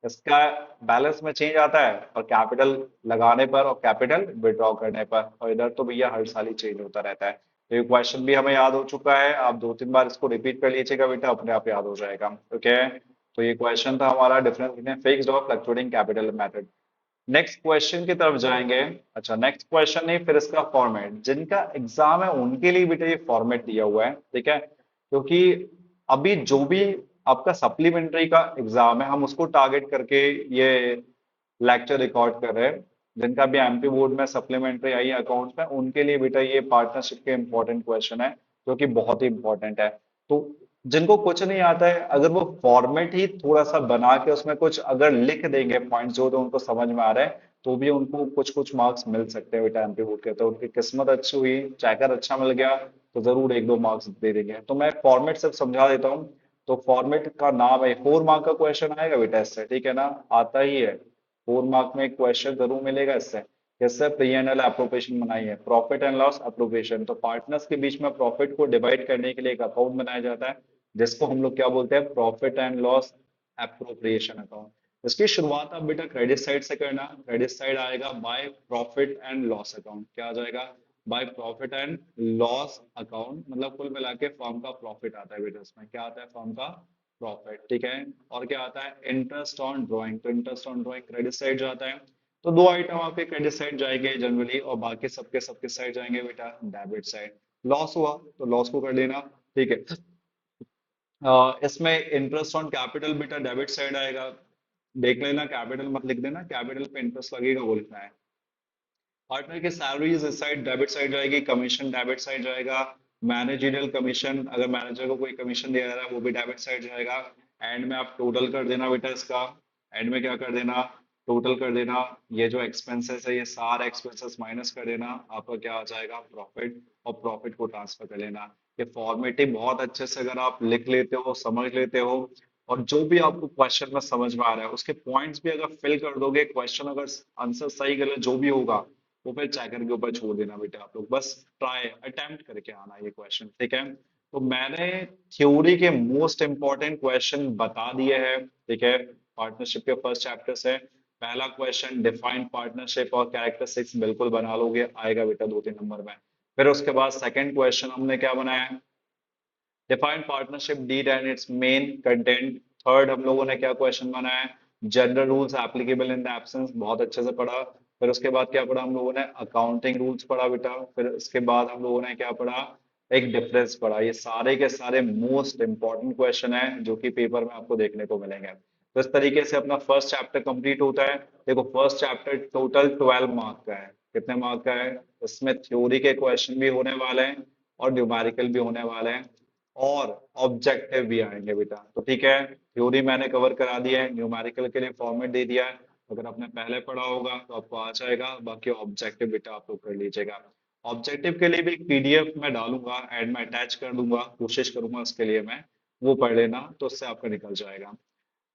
इसका बैलेंस में चेंज आता है और कैपिटल लगाने पर और कैपिटल विड्रॉ करने पर। और इधर तो भैया हर साल ही चेंज होता रहता है। तो ये क्वेश्चन भी हमें याद हो चुका है, आप दो तीन बार इसको रिपीट कर लीजिएगा बेटा, अपने आप याद हो जाएगा। ओके, तो ये क्वेश्चन था हमारा, डिफरेंस बिटवीन फिक्स्ड और fluctuating capital method. Next question की तरफ जाएंगे। अच्छा, नेक्स्ट क्वेश्चन नहीं, फिर इसका फॉर्मेट, जिनका एग्जाम है उनके लिए बेटा ये फॉर्मेट दिया हुआ है, ठीक है। क्योंकि अभी जो भी आपका सप्लीमेंट्री का एग्जाम है हम उसको टारगेट करके ये लेक्चर रिकॉर्ड कर रहे हैं। जिनका भी एमपी बोर्ड में सप्लीमेंट्री आई है अकाउंट्स में, उनके लिए बेटा ये पार्टनरशिप के इंपॉर्टेंट क्वेश्चन है, जो कि बहुत ही इंपॉर्टेंट है। तो जिनको कुछ नहीं आता है, अगर वो फॉर्मेट ही थोड़ा सा बना के उसमें कुछ अगर लिख देंगे पॉइंट जो तो उनको समझ में आ रहा है, तो भी उनको कुछ कुछ मार्क्स मिल सकते हैं बेटा एमपी बोर्ड के। तो उनकी किस्मत अच्छी हुई, चैकर अच्छा मिल गया तो जरूर एक दो मार्क्स दे देंगे। तो मैं फॉर्मेट सिर्फ समझा देता हूँ। तो फॉर्मेट का नाम है, 4 मार्क का क्वेश्चन आएगा बेटा इससे, ठीक है ना, आता ही है। 4 मार्क में एक क्वेश्चन जरूर मिलेगा इससे। कैसे पी एंड एल एप्रोप्रिएशन बनाई है, प्रॉफिट एंड लॉस एप्रोप्रिएशन। तो पार्टनर्स के बीच में प्रॉफिट को डिवाइड करने के लिए एक अकाउंट बनाया जाता है, जिसको हम लोग क्या बोलते हैं, profit and loss appropriation account. इसकी शुरुआत आप बेटा क्रेडिट साइड से करना। क्रेडिट साइड आएगा by profit and loss account. क्या आ जाएगा, by profit and loss account. मतलब कुल मिला के फर्म का प्रॉफिट आता है बेटा, इसमें क्या आता है, फर्म का प्रॉफिट, ठीक है। और क्या आता है, इंटरेस्ट ऑन ड्रॉइंग। तो interest on drawing credit side जाता है। तो दो आइटम आपके क्रेडिट साइड जाएंगे जनरली, और बाकी सबके सबके साइड जाएंगे बेटा डेबिट साइड। लॉस हुआ तो लॉस को कर लेना, ठीक है। इसमें इंटरेस्ट ऑन कैपिटल बेटा डेबिट साइड आएगा, देख लेना, कैपिटल मत लिख देना, कैपिटल पे इंटरेस्ट लगेगा वो लिखना है। पार्टनर की सैलरीज इस साइड डेबिट साइड जाएगी, कमीशन डेबिट साइड जाएगा, मैनेजरियल कमीशन अगर मैनेजर को कोई कमीशन दिया जा रहा है वो भी डेबिट साइड जाएगा। एंड में आप टोटल कर देना बेटा इसका, एंड में क्या कर देना, टोटल कर देना। ये जो एक्सपेंसेस है ये सारे एक्सपेंसेस माइनस कर देना, आपका क्या आ जाएगा, प्रॉफिट। और प्रॉफिट को ट्रांसफर कर लेना। ये फॉर्मेटिव बहुत अच्छे से अगर आप लिख लेते हो, समझ लेते हो, और जो भी आपको क्वेश्चन में समझ में आ रहा है उसके पॉइंट्स भी अगर फिल कर दोगे, क्वेश्चन अगर आंसर सही गलत जो भी होगा वो फिर चेकर के ऊपर छोड़ देना बेटा, आप लोग बस ट्राई अटेम्प्ट करके आना ये क्वेश्चन, ठीक है। तो मैंने थ्योरी के मोस्ट इंपॉर्टेंट क्वेश्चन बता दिए हैं, ठीक है। पार्टनरशिप के फर्स्ट चैप्टर से पहला क्वेश्चन डिफाइन पार्टनरशिप और कैरेक्टरिस्टिक्स बिल्कुल बना लोगे, आएगा बेटा 2-3 नंबर में। फिर उसके बाद सेकंड क्वेश्चन हमने क्या बनाया है, define partnership deed and its main content. Third हम लोगों ने क्या क्वेश्चन बनाया है, general rules applicable in the absence, बहुत अच्छे से पढ़ा। फिर उसके बाद क्या पढ़ा हम लोगों ने, अकाउंटिंग रूल्स पढ़ा बेटा। फिर उसके बाद हम लोगों ने क्या पढ़ा, एक डिफरेंस पढ़ा। ये सारे के सारे मोस्ट इंपॉर्टेंट क्वेश्चन है जो कि पेपर में आपको देखने को मिलेंगे। तो इस तरीके से अपना फर्स्ट चैप्टर कंप्लीट होता है। देखो फर्स्ट चैप्टर टोटल 12 मार्क का है, कितने मार्क का है, इसमें थ्योरी के क्वेश्चन भी होने वाले हैं और न्यूमेरिकल भी होने वाले हैं और ऑब्जेक्टिव भी आएंगे बेटा। तो ठीक है, थ्योरी मैंने कवर करा दिया है, न्यूमेरिकल के लिए फॉर्मेट दे दिया है, अगर आपने पहले पढ़ा होगा तो आपको आ जाएगा। बाकी ऑब्जेक्टिव बेटा आप लोग कर लीजिएगा। ऑब्जेक्टिव के लिए भी एक पीडीएफ में डालूंगा, एंड में अटैच कर दूंगा, कोशिश करूंगा उसके लिए मैं, वो पढ़ लेना तो उससे आपका निकल जाएगा।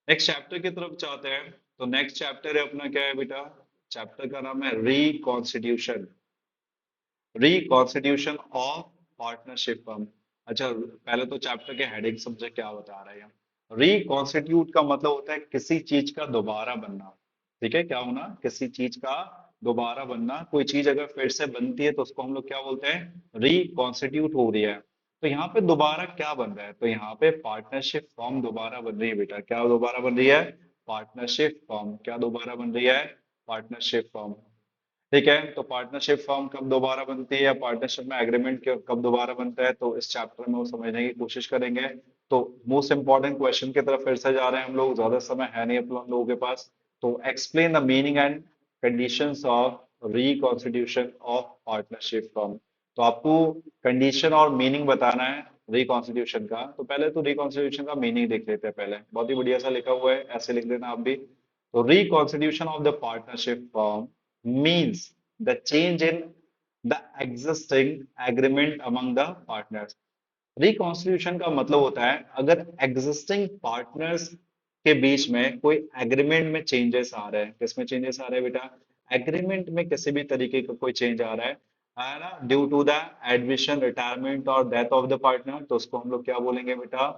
नेक्स्ट चैप्टर की तरफ चाहते हैं। तो नेक्स्ट चैप्टर है अपना क्या है बेटा, चैप्टर का नाम है reconstitution, reconstitution of partnership firm. अच्छा पहले तो चैप्टर के हेडिंग समझे क्या बता रहे हैं। रिकॉन्स्टिट्यूट का मतलब होता है किसी चीज का दोबारा बनना, ठीक है, क्या होना, किसी चीज का दोबारा बनना। कोई चीज अगर फिर से बनती है तो उसको हम लोग क्या बोलते हैं, रिकॉन्स्टिट्यूट हो रही है। तो यहाँ पे दोबारा क्या बन रहा है, तो यहाँ पे पार्टनरशिप फॉर्म दोबारा बन रही है बेटा। क्या दोबारा बन रही है, पार्टनरशिप फॉर्म। क्या दोबारा बन रही है, पार्टनरशिप फॉर्म। ठीक है, तो पार्टनरशिप फर्म कब दोबारा बनती है या पार्टनरशिप में एग्रीमेंट कब दोबारा बनता है, तो इस चैप्टर में वो समझने की कोशिश करेंगे। तो मोस्ट इंपॉर्टेंट क्वेश्चन की तरफ फिर से जा रहे हैं हम लोग, ज्यादा समय है नहीं अपन लोगों के पास। तो explain the meaning and conditions of reconstitution of partnership firm. तो आपको कंडीशन और मीनिंग बताना है रिकॉन्स्टिट्यूशन का। तो पहले तो रिकॉन्स्टिट्यूशन का मीनिंग देख लेते हैं पहले, बहुत ही बढ़िया सा लिखा हुआ है, ऐसे लिख देना आप भी। तो reconstitution of the partnership firm means the change in the existing agreement among the partners। Reconstitution का मतलब होता है अगर एग्जिस्टिंग पार्टनर्स के बीच में कोई एग्रीमेंट में चेंजेस आ रहे हैं। किसमें चेंजेस आ रहे हैं बेटा, एग्रीमेंट में किसी भी तरीके का कोई चेंज आ रहा है ना, due to the admission, retirement और डेथ ऑफ द पार्टनर, तो उसको हम लोग क्या बोलेंगे बेटा,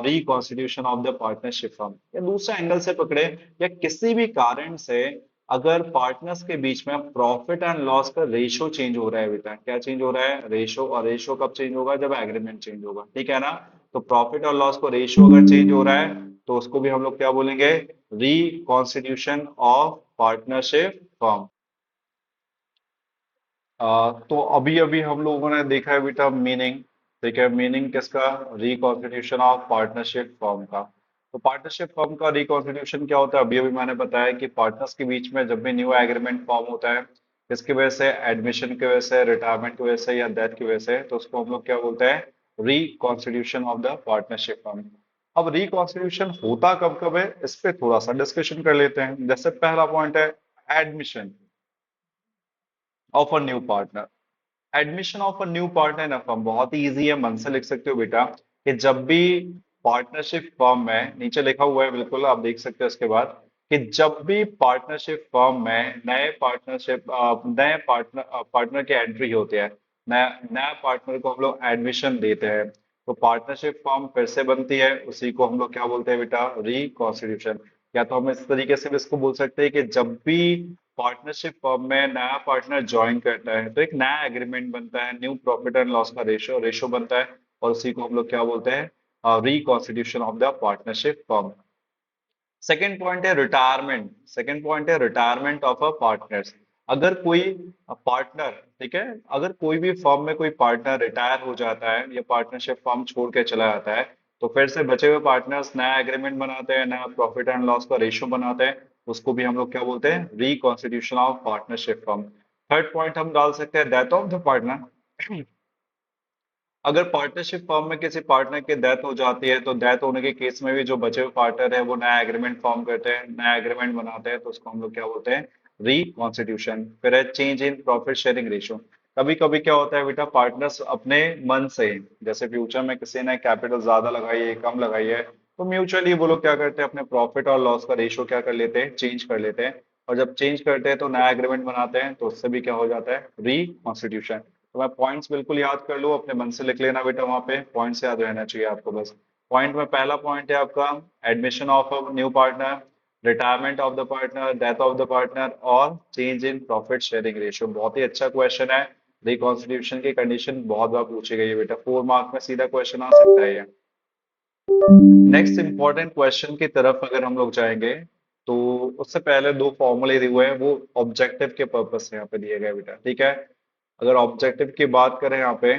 reconstitution of the partnership firm. या दूसरे एंगल से पकड़े, या किसी भी कारण से अगर पार्टनर्स के बीच में प्रॉफिट एंड लॉस का रेशो चेंज हो रहा है बेटा, क्या चेंज हो रहा है, रेशो। और रेशो कब चेंज होगा, जब एग्रीमेंट चेंज होगा, ठीक है ना। तो प्रॉफिट और लॉस को रेशो अगर चेंज हो रहा है तो उसको भी हम लोग क्या बोलेंगे, रिकॉन्स्टिट्यूशन ऑफ पार्टनरशिप फर्म। तो अभी अभी हम लोगों ने देखा है बेटा मीनिंग, ठीक है, मीनिंग किसका, रिकॉन्स्टिट्यूशन ऑफ पार्टनरशिप फर्म का। तो पार्टनरशिप फर्म का रिकॉन्स्टिट्यूशन क्या होता है, अभी अभी मैंने बताया कि पार्टनर्स के बीच में जब भी न्यू एग्रीमेंट फॉर्म होता है, किसकी वजह से, एडमिशन की वजह से, रिटायरमेंट की वजह से या डेथ की वजह से, तो उसको हम लोग क्या बोलते हैं, reconstitution of the partnership firm. अब रिकॉन्स्टिट्यूशन होता कब कब है, इस पे थोड़ा सा डिस्कशन कर लेते हैं। जैसे पहला पॉइंट है admission of a new partner. Admission of a new partner in a firm बहुत ही इजी है, मन से लिख सकते हो बेटा, कि जब भी पार्टनरशिप फर्म में, नीचे लिखा हुआ है बिल्कुल आप देख सकते हो इसके बाद, कि जब भी पार्टनरशिप फर्म में नए पार्टनर के एंट्री होते हैं, नया नया पार्टनर को हम लोग एडमिशन देते हैं, तो पार्टनरशिप फर्म फिर से बनती है, उसी को हम लोग क्या बोलते हैं बेटा, रिकॉन्स्टिट्यूशन। या तो हम इस तरीके से भी इसको बोल सकते हैं कि जब भी पार्टनरशिप फर्म में नया पार्टनर ज्वाइन करता है तो एक नया एग्रीमेंट बनता है, न्यू प्रॉफिट एंड लॉस का रेशो रेशो बनता है, और उसी को हम लोग क्या बोलते हैं, reconstitution of the partnership firm. Second point है रिटायरमेंट, सेकेंड पॉइंट है रिटायरमेंट ऑफ अ पार्टनर्स। अगर कोई पार्टनर, ठीक है, अगर कोई भी फर्म में कोई पार्टनर रिटायर हो जाता है या पार्टनरशिप फर्म छोड़ के चला जाता है, तो फिर से बचे हुए पार्टनर्स नया एग्रीमेंट बनाते हैं, नया प्रॉफिट एंड लॉस का रेशियो बनाते हैं, उसको भी हम लोग क्या बोलते हैं, reconstitution of partnership firm. Third point हम डाल सकते हैं डेथ ऑफ द पार्टनर। अगर पार्टनरशिप फर्म में किसी पार्टनर की डेथ हो जाती है, तो डेथ होने के केस में भी जो बचे हुए पार्टनर है वो नया एग्रीमेंट फॉर्म करते हैं, नया एग्रीमेंट बनाते हैं, तो उसको हम लोग क्या बोलते हैं, रिकॉन्स्टिट्यूशन। फिर है change in profit sharing ratio. कभी कभी क्या होता है बेटा, पार्टनर्स अपने मन से, जैसे फ्यूचर में किसी ने कैपिटल ज्यादा लगाई है कम लगाई है, तो म्यूचुअली वो लोग क्या करते हैं, अपने प्रॉफिट और लॉस का रेशियो क्या कर लेते हैं, चेंज कर लेते हैं। और जब चेंज करते हैं तो नया एग्रीमेंट बनाते हैं, तो उससे भी क्या हो जाता है, रिकॉन्स्टिट्यूशन। तो मैं पॉइंट्स बिल्कुल याद कर लो, अपने मन से लिख लेना बेटा, वहां पे पॉइंट्स याद रहना चाहिए आपको बस। पॉइंट में पहला पॉइंट है आपका admission of a new partner, retirement of the partner, death of the partner और change in profit sharing ratio. बहुत ही अच्छा क्वेश्चन है। रिकॉन्स्टिट्यूशन की कंडीशन बहुत बार पूछी गई है बेटा, 4 मार्क में सीधा क्वेश्चन आ सकता है ये। नेक्स्ट इंपॉर्टेंट क्वेश्चन की तरफ अगर हम लोग जाएंगे, तो उससे पहले दो फॉर्मूले दिए हुए हैं, वो ऑब्जेक्टिव के पर्पज से यहाँ पे दिए गए बेटा, ठीक है। अगर ऑब्जेक्टिव की बात करें यहाँ पे,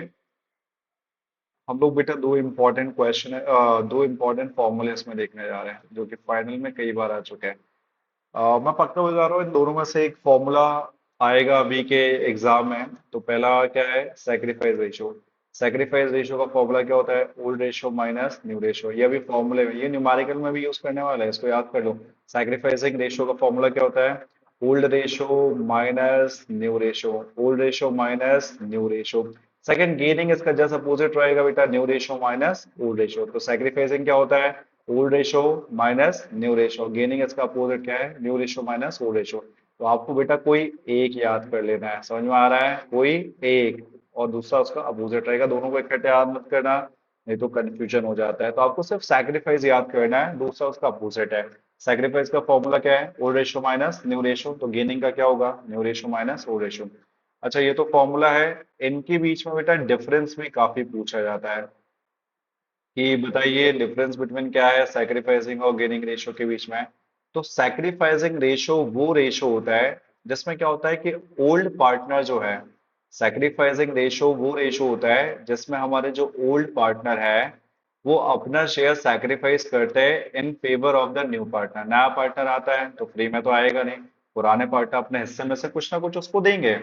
हम लोग बेटा दो इंपॉर्टेंट क्वेश्चन है, दो इंपॉर्टेंट फॉर्मूले इसमें देखने जा रहे हैं, जो कि फाइनल में कई बार आ चुके हैं। मैं पक्का बता रहा हूँ, इन दोनों में से एक फॉर्मूला आएगा अभी के एग्जाम में। तो पहला क्या है, सैक्रिफाइस रेशियो। सैक्रिफाइस रेशियो का फॉर्मूला क्या होता है, old ratio minus new ratio. ये अभी फॉर्मूले में, ये न्यूमेरिकल में भी यूज करने वाला है, इसको याद कर लो। सैक्रिफाइसिंग रेशियो का फॉर्मूला क्या होता है, old ratio minus new ratio, old ratio minus new ratio. Second gaining इसका जस्ट अपोजिट रहेगा बेटा, new ratio minus old ratio. तो सैक्रिफाइसिंग क्या होता है, old ratio minus new ratio. Gaining इसका अपोजिट क्या है, new ratio minus old ratio. तो आपको बेटा कोई एक याद कर लेना है, समझ में आ रहा है, कोई एक, और दूसरा उसका अपोजिट रहेगा, दोनों को इकट्ठे याद मत करना, नहीं तो कंफ्यूजन हो जाता है। तो आपको सिर्फ सैक्रिफाइस याद करना है, दूसरा उसका अपोजिट है। सैक्रिफाइस का फॉर्मूला क्या है, old ratio minus new ratio. तो गेनिंग का क्या होगा, new ratio minus old ratio. अच्छा, ये तो फॉर्मूला है। इनके बीच में बेटा डिफरेंस भी काफी पूछा जाता है, कि बताइए डिफरेंस बिटवीन क्या है सैक्रिफाइसिंग और गेनिंग रेशियो के बीच में। तो सैक्रिफाइसिंग रेशियो वो रेशियो होता है जिसमें क्या होता है कि ओल्ड पार्टनर जो है, सैक्रिफाइसिंग रेशियो वो रेशियो होता है जिसमें हमारे जो ओल्ड पार्टनर है वो अपना शेयर सैक्रिफाइस करते हैं in favour of the new partner. नया पार्टनर आता है तो फ्री में तो आएगा नहीं, पुराने पार्टनर अपने हिस्से में से कुछ ना कुछ उसको देंगे।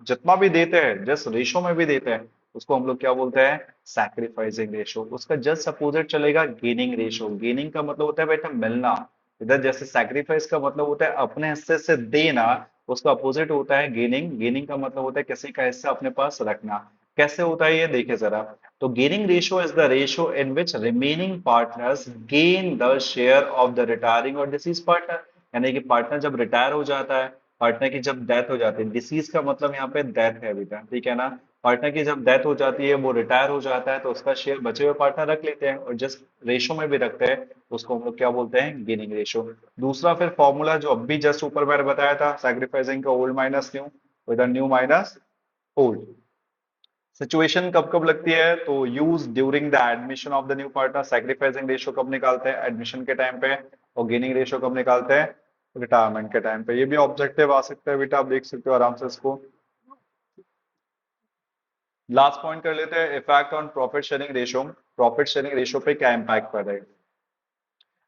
जितना भी देते हैं, जिस रेशो में भी देते हैं, उसको हम लोग क्या बोलते हैं, सैक्रिफाइसिंग रेशो। उसका जस्ट अपोजिट चलेगा गेनिंग रेशो। गेनिंग का मतलब होता है बेटा मिलना। इधर जैसे सैक्रिफाइस का मतलब होता है अपने हिस्से से देना, उसका अपोजिट होता है गेनिंग। गेनिंग का मतलब होता है किसी का हिस्सा अपने पास रखना। कैसे होता है ये देखिए जरा। तो gaining ratio is the ratio in which remaining partners gain the share of the retiring और डिसीज पार्टनर। यानी कि पार्टनर जब रिटायर हो जाता है, पार्टनर की जब डेथ हो जाती है, डिसीज का मतलब यहाँ पे डेथ है बेटा, ठीक है ना। पार्टनर की जब डेथ हो जाती है, वो रिटायर हो जाता है, तो उसका शेयर बचे हुए पार्टनर रख लेते हैं, और जिस रेशो में भी रखते हैं उसको हम लोग क्या बोलते हैं, गेनिंग रेशो। दूसरा फिर फॉर्मूला जो अभी जस्ट ऊपर मैंने बताया था, सैक्रिफाइसिंग का ओल्ड माइनस न्यू, इधर न्यू माइनस ओल्ड। सिचुएशन कब कब लगती है, तो use during the admission of the new partner. Sacrificing ratio कब निकालते हैं, एडमिशन के टाइम पे। और गेनिंग रेशियो कब निकालते हैं, रिटायरमेंट के टाइम पे। ये भी ऑब्जेक्टिव आ सकता है बेटा, आप देख सकते हो आराम से इसको। लास्ट पॉइंट कर लेते हैं, effect on profit sharing ratio. Profit sharing ratio पे क्या इंपैक्ट पड़ रहा है।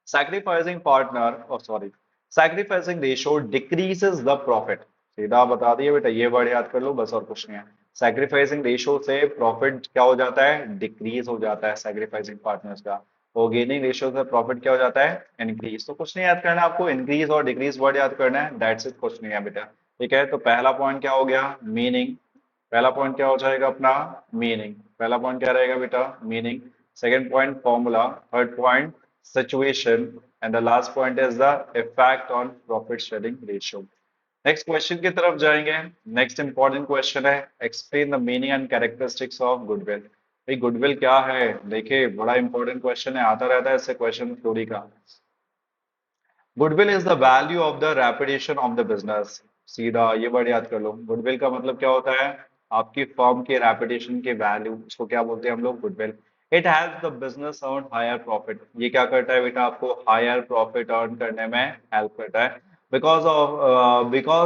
सैक्रिफाइसिंग पार्टनर, और sorry, sacrificing ratio decreases the profit. सीधा बता दिए बेटा, ये वर्ड याद कर लो बस, और कुछ नहीं है। सैक्रिफाइसिंग रेशियो से प्रॉफिट क्या हो जाता है, डिक्रीज हो जाता है सैक्रिफाइसिंग पार्टनर्स का। और गेनिंग रेशियो से प्रॉफिट क्या हो जाता है, इंक्रीज। तो कुछ नहीं याद करना आपको, इंक्रीज और डिक्रीज वर्ड याद करना है, दैट्स इट, कुछ नहीं है बेटा। ठीक है, तो पहला पॉइंट क्या हो गया, मीनिंग। पहला पॉइंट क्या हो जाएगा अपना, मीनिंग। पहला पॉइंट क्या रहेगा बेटा, meaning. Second point formula. Third point situation. And the last point is the effect on profit sharing ratio. Next question की तरफ जाएंगे। नेक्स्ट इंपॉर्टेंट क्वेश्चन है, explain the meaning and characteristics of goodwill. भाई goodwill क्या है, देखिए बड़ा important question है, आता रहता है इससे क्वेश्चन थ्योरी का। Goodwill is the value of the reputation of the business. सीधा ये वर्ड याद कर लो, गुडविल का मतलब क्या होता है, आपकी फर्म के रेपुटेशन के वैल्यू, उसको क्या बोलते हैं हम लोग, goodwill. It has the business earn higher profit. ये क्या करता है बेटा, आपको हायर प्रॉफिट अर्न करने में हेल्प करता है। Because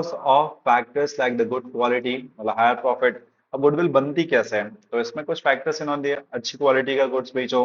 of factors like the good quality, मतलब हायर प्रॉफिट। अब गुडविल बनती कैसे है, तो इसमें कुछ फैक्टर्स इन्होंने दिए, अच्छी क्वालिटी का गुड्स बेचो,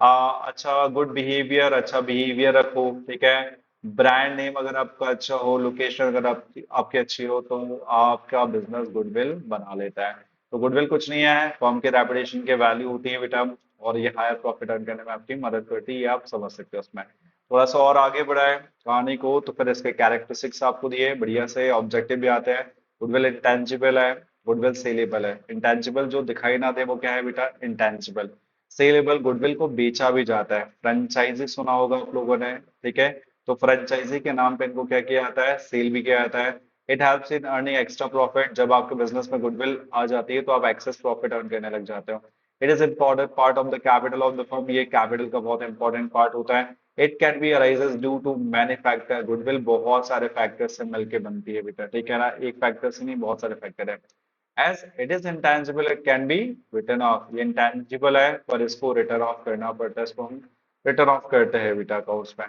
अच्छा गुड बिहेवियर, अच्छा बिहेवियर रखो, ठीक है। ब्रांड नेम अगर आपका अच्छा हो, लोकेशन अगर आपकी अच्छी हो, तो आपका बिजनेस गुडविल बना लेता है। तो गुडविल कुछ नहीं है, फर्म के रेपुटेशन के वैल्यू होती है बेटा, और ये हायर प्रॉफिट अर्न करने में आपकी मदद करती है, ये आप समझ सकते हो उसमें। थोड़ा सा और आगे बढ़ाए कहानी को, तो फिर इसके कैरेक्टरिस्टिक्स आपको दिए बढ़िया से, ऑब्जेक्टिव भी आते हैं। गुडविल इंटेंजिबल है, गुडविल सेलेबल है। इंटेंजिबल जो दिखाई ना दे वो क्या है बेटा, इंटेंजिबल। सेलेबल, गुडविल को बेचा भी जाता है। फ्रेंचाइजी सुना होगा आप लोगों ने, ठीक है। तो फ्रेंचाइजी के नाम पे इनको क्या किया जाता है, सेल भी किया जाता है। It helps in earning extra profit, जब आपके बिजनेस में गुडविल आ जाती है तो आप एक्सेस प्रॉफिट अर्न करने लग जाते हो। It is important part of the capital of the firm, ये कैपिटल का बहुत इंपॉर्टेंट पार्ट होता है। It can be arises due to many factor, goodwill बहुत सारे फैक्टर से मिलकर बनती है बेटा, ठीक है ना, एक फैक्टर से नहीं, बहुत सारे फैक्टर है। As it is intangible, it can be written off. ये intangible है पर इसको रिटर्न ऑफ करना पड़ता है, इसको हम रिटर्न ऑफ करते हैं बेटा अकाउंट्स में।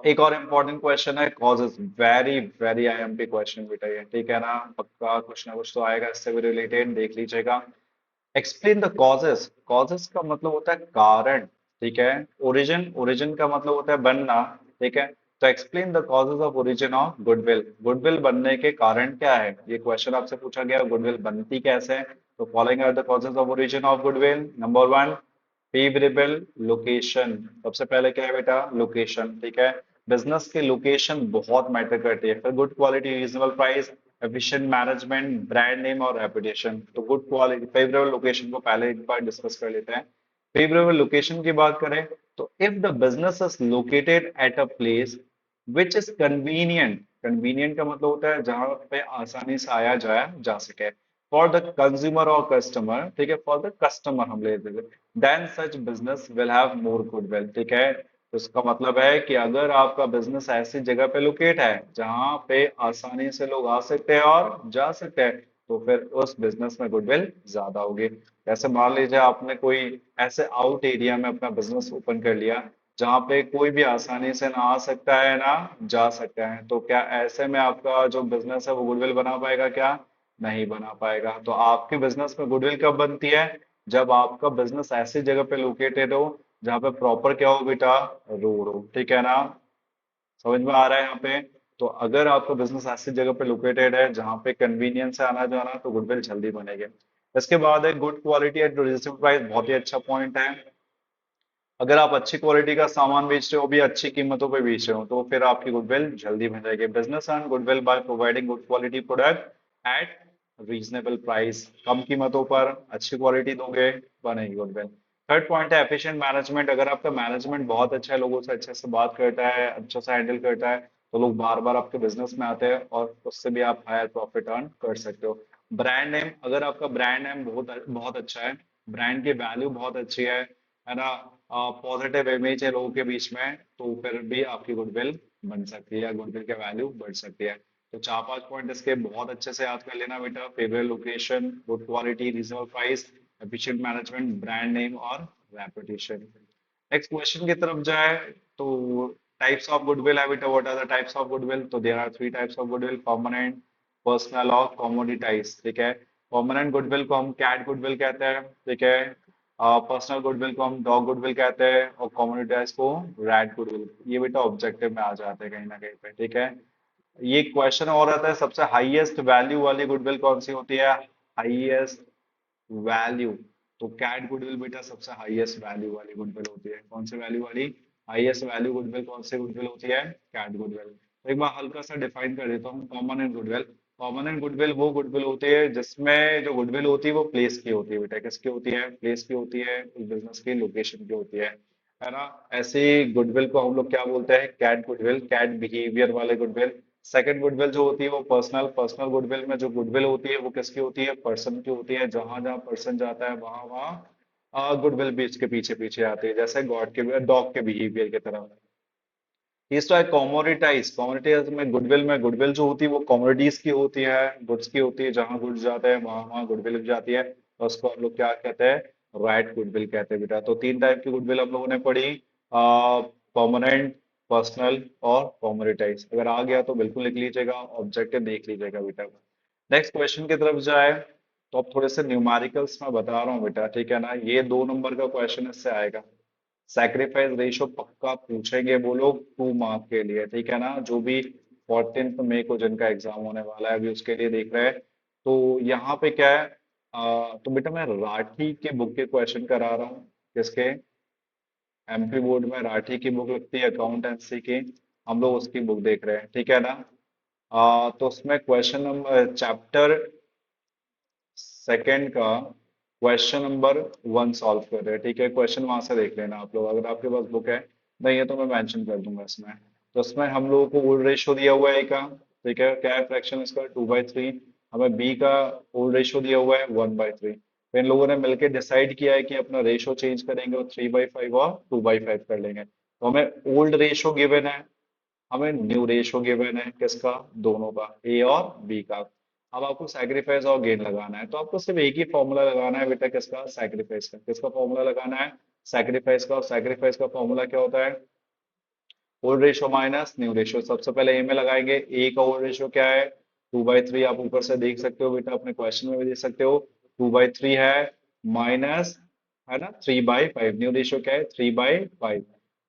एक और इम्पोर्टेंट क्वेश्चन है, causes, very very IMP question बेटा ये, ठीक है ना, पक्का कुछ ना कुछ तो आएगा इससे भी रिलेटेड, देख लीजिएगा। एक्सप्लेन द कॉजेस, कॉजेस का मतलब होता है कारण, ठीक है। ओरिजिन, ओरिजिन का मतलब होता है बनना, ठीक है। तो explain the causes of origin of goodwill, goodwill बनने के कारण क्या है, ये क्वेश्चन आपसे पूछा गया, गुडविल बनती कैसे है। तो following are the causes of origin of goodwill. Number one, favourable location, सबसे पहले क्या है बेटा, लोकेशन, ठीक है। बिजनेस की लोकेशन बहुत मैटर करती है। फिर good quality, reasonable price, efficient management, brand name और रेपुटेशन। तो गुड क्वालिटी, फेवरेबल लोकेशन को पहले एक बार डिस्कस कर लेते हैं। फेवरेबल लोकेशन की बात करें, तो if the business is located at a place which is convenient, convenient का मतलब होता है जहां पे आसानी से आया जाया जा सके, फॉर द कंज्यूमर और कस्टमर, ठीक है, फॉर द कस्टमर हम ले देते, then such business will have more goodwill, ठीक है। तो इसका मतलब है कि अगर आपका बिजनेस ऐसी जगह पे लोकेट है जहां पे आसानी से लोग आ सकते हैं और जा सकते हैं, तो फिर उस बिजनेस में गुडविल ज्यादा होगी। जैसे मान लीजिए आपने कोई ऐसे आउट एरिया में अपना बिजनेस ओपन कर लिया जहाँ पे कोई भी आसानी से ना आ सकता है ना जा सकता है, तो क्या ऐसे में आपका जो बिजनेस है वो गुडविल बना पाएगा क्या, नहीं बना पाएगा। तो आपके बिजनेस में गुडविल कब बनती है, जब आपका बिजनेस ऐसी जगह पे लोकेटेड हो जहाँ पे प्रॉपर क्या हो बेटा, रोड हो, ठीक है ना, समझ में आ रहा है यहाँ पे। तो अगर आपका बिजनेस ऐसी जगह पे लोकेटेड है जहाँ पे कन्वीनियंस है आना जाना, तो गुडविल जल्दी बनेगी। इसके बाद है good quality eight reasonable price, बहुत ही अच्छा पॉइंट है। अगर आप अच्छी क्वालिटी का सामान बेच रहे हो, भी अच्छी कीमतों पे बेच रहे हो, तो फिर आपकी गुडविल जल्दी बन जाएगी। Business earn goodwill by providing good quality product at reasonable price, कम कीमतों पर अच्छी क्वालिटी दोगे, बनेगी गुडविल। थर्ड पॉइंट है एफिशिएंट मैनेजमेंट, अगर आपका मैनेजमेंट बहुत अच्छा है, लोगों से अच्छे से बात करता है, अच्छा से हैंडल करता है, तो लोग बार बार आपके बिजनेस में आते हैं और उससे भी आप हायर प्रॉफिट अर्न कर सकते हो। ब्रांड नेम, अगर आपका ब्रांड नेम बहुत बहुत अच्छा है, ब्रांड की वैल्यू बहुत अच्छी है ना, पॉजिटिव इमेज है लोगों के बीच में, तो फिर भी आपकी गुडविल बन सकती है या गुडविल की वैल्यू बढ़ सकती है। तो चार पांच पॉइंट इसके बहुत अच्छे से याद कर लेना बेटा, favourite location, good quality, reasonable price, efficient management, brand name और रेपुटेशन। नेक्स्ट क्वेश्चन की तरफ जाए, तो टाइप्स ऑफ गुडविल है बेटा, what are the types of goodwill, तो there are three types of goodwill, permanent, personal और कमोडिटाइज, ठीक है। परमानेंट गुडविल को हम कैट गुडविल कहते हैं, ठीक है। पर्सनल गुडविल को हम डॉग गुडविल कहते हैं, और कमोडिटाइज को रैट गुडविल। ये बेटा ऑब्जेक्टिव में आ जाते हैं कहीं ना कहीं पे, ठीक है। ये क्वेश्चन और आता है, सबसे हाईएस्ट वैल्यू वाली गुडविल कौन सी होती है, हाईएस्ट वैल्यू, तो कैट गुडविल बेटा सबसे हाईएस्ट वैल्यू वाली गुडविल होती है। कौन सी वैल्यू वाली, हाईएस्ट वैल्यू गुडविल कौन सी गुडविल होती है, कैट गुडविल। तो एक बार हल्का सा डिफाइन कर देता हूँ, परमानेंट गुडविल, परमानेंट गुडविल वो गुडविल होती है जिसमें जो गुडविल होती है वो प्लेस की होती है बेटा, किसकी होती है, प्लेस की होती है, उस बिजनेस की लोकेशन की होती है ना। ऐसे गुडविल को हम लोग क्या बोलते हैं, कैट गुडविल, कैट बिहेवियर वाले गुडविल। सेकंड गुडविल जो होती है वो पर्सनल, पर्सनल गुडविल में जो गुडविल होती है वो किसकी होती है, पर्सन की होती है, जहां जहां पर्सन जाता है वहां वहां गुडविल भी इसके पीछे पीछे आती है, जैसे गॉड के, डॉग के बिहेवियर की तरह। तीसरा है कॉमोडिटाइज, कॉमोडिटाइज में गुडविल जो होती है वो कॉमोडिटीज की होती है, गुड्स की होती है, जहां गुड्स जाते हैं वहां वहां गुडविल जाती है, और उसको हम लोग क्या कहते हैं, राइट गुडविल कहते हैं बेटा। तो तीन टाइप की गुडविल हम लोगों ने पढ़ी, परमानेंट, पर्सनल और कॉमोडिटाइज। अगर आ गया तो बिल्कुल लिख लीजिएगा, ऑब्जेक्टिव देख लीजिएगा बेटा। नेक्स्ट क्वेश्चन की तरफ जाए, तो अब थोड़े से न्यूमेरिकल्स में बता रहा हूँ बेटा, ठीक है ना। ये 2 नंबर का क्वेश्चन इससे आएगा। सैक्रिफाइस रेशियो पक्का पूछेंगे वो लोग 2 मार्क के लिए, ठीक है ना। जो भी 14 मई को जिनका एग्जाम होने वाला है अभी उसके लिए देख रहे हैं। तो यहाँ पे क्या है, तो बेटा मैं राठी के बुक के क्वेश्चन करा रहा हूँ। किसके? एमपी बोर्ड में राठी की बुक लगती है अकाउंटेंसी की। हम लोग उसकी बुक देख रहे हैं, ठीक है ना। तो उसमें क्वेश्चन नंबर चैप्टर सेकंड का क्वेश्चन नंबर 1 सॉल्व कर रहे हैं, ठीक है। क्वेश्चन वहां से देख लेना आप लोग, अगर आपके पास बुक है। नहीं है तो मैं मेंशन कर दूंगा इसमें। तो इसमें हम लोगों को ओल्ड रेशियो दिया हुआ है A का, ठीक है। क्या है फ्रैक्शन इसका? 2/3। हमें बी का ओल्ड रेशियो दिया हुआ है 1/3। फिर इन लोगों ने मिलकर डिसाइड किया है कि अपना रेशियो चेंज करेंगे और 3/5 और 2/5 कर लेंगे। तो हमें ओल्ड रेशियो गिवन है, हमें न्यू रेशो गिवन है। किसका? दोनों का, ए और बी का। अब आपको सैक्रिफाइस और गेन लगाना है, तो आपको सिर्फ एक ही फॉर्मूला लगाना है बेटा। किसका? सैक्रिफाइस का। किसका फॉर्मूला लगाना है? सैक्रिफाइस का। और सैक्रिफाइस का फॉर्मूला क्या होता है? Old ratio minus new ratio. सबसे पहले ए में लगाएंगे। ए का ओल्ड रेशो क्या है? 2/3। आप ऊपर से देख सकते हो बेटा, अपने क्वेश्चन में भी देख सकते हो। 2/3 है, माइनस, है ना, 3/5। न्यू रेशो क्या है? 3/5।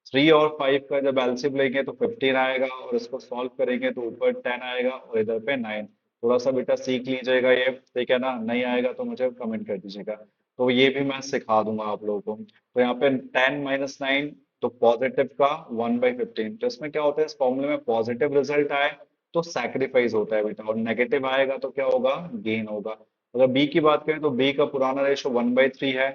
3 और 5 का जब एलसीएम लेंगे तो 15 आएगा, और इसको सॉल्व करेंगे तो ऊपर 10 आएगा और इधर पे 9। थोड़ा सा बेटा सीख लीजिएगा ये, ठीक है ना। नहीं आएगा तो मुझे कमेंट कर दीजिएगा, तो ये भी मैं सिखा दूंगा आप लोगों को। तो यहाँ पे 10 - 9, तो पॉजिटिव का 1/15। तो इसमें क्या होता है, इस फॉर्मूले में पॉजिटिव रिजल्ट आए तो सैक्रिफाइस होता है बेटा, और नेगेटिव आएगा तो क्या होगा? गेन होगा। अगर बी की बात करें तो बी का पुराना रेशो 1/3 है,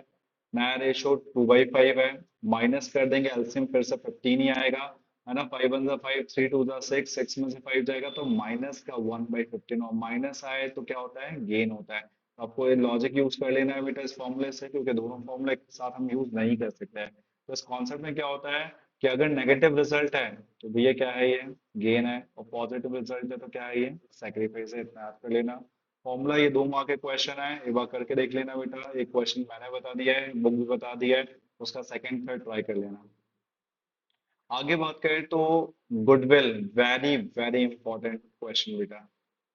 नया रेशो 2/5 है। माइनस कर देंगे एलसीएम, फिर से 15 ही आएगा, है ना। 5 1 5, 3 2 6, 6 में से 5 जाएगा तो माइनस का 1/15, और माइनस आए तो क्या होता है? गेन होता है। तो आपको ये लॉजिक यूज कर लेना है बेटा इस फॉर्मूले से, क्योंकि दोनों फॉर्मूले एक साथ हम यूज नहीं कर सकते हैं। तो इस कॉन्सेप्ट में क्या होता है कि अगर नेगेटिव रिजल्ट है तो भैया क्या है? ये गेन है, और पॉजिटिव रिजल्ट है तो क्या है? ये सैक्रिफाइस है। इतना याद कर लेना फॉर्मूला। ये 2 मार्क के क्वेश्चन है, एक बार करके देख लेना बेटा। एक क्वेश्चन मैंने बता दिया है, बुक भी बता दिया है, उसका सेकंड थर्ड ट्राई कर लेना। आगे बात करें तो goodwill, very very important question बेटा।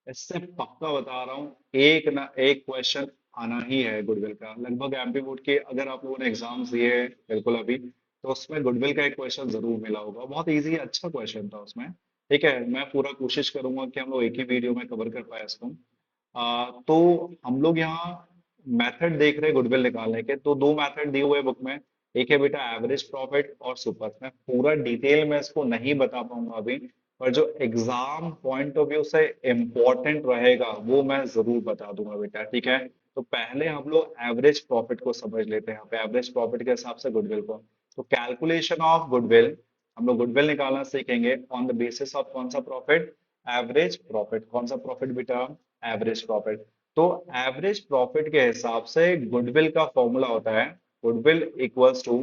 इससे पक्का बता रहा हूँ, एक ना एक क्वेश्चन आना ही है गुडविल का। लगभग एमपी बोर्ड के अगर आप लोगों ने एग्जाम्स दिए हैं बिल्कुल अभी, तो उसमें गुडविल का एक क्वेश्चन जरूर मिला होगा। बहुत इजी अच्छा क्वेश्चन था उसमें, ठीक है। मैं पूरा कोशिश करूंगा कि हम लोग एक ही वीडियो में कवर कर पाए इसको। तो हम लोग यहाँ मेथड देख रहे हैं गुडविल निकालने के, तो 2 मेथड दिए हुए बुक में। एक है बेटा एवरेज प्रॉफिट और सुपर। मैं पूरा डिटेल में इसको नहीं बता पाऊंगा अभी, पर जो एग्जाम पॉइंट ऑफ व्यू से इम्पोर्टेंट रहेगा वो मैं जरूर बता दूंगा बेटा, ठीक है। तो पहले हम लोग एवरेज प्रॉफिट को समझ लेते हैं। यहाँ पे एवरेज प्रॉफिट के हिसाब से गुडविल को, तो कैलकुलेशन ऑफ गुडविल, हम लोग गुडविल निकालना सीखेंगे ऑन द बेसिस ऑफ कौन सा प्रॉफिट? Average profit. कौन सा प्रॉफिट बेटा? Average profit. तो एवरेज प्रॉफिट के हिसाब से गुडविल का फॉर्मूला होता है, goodwill equals to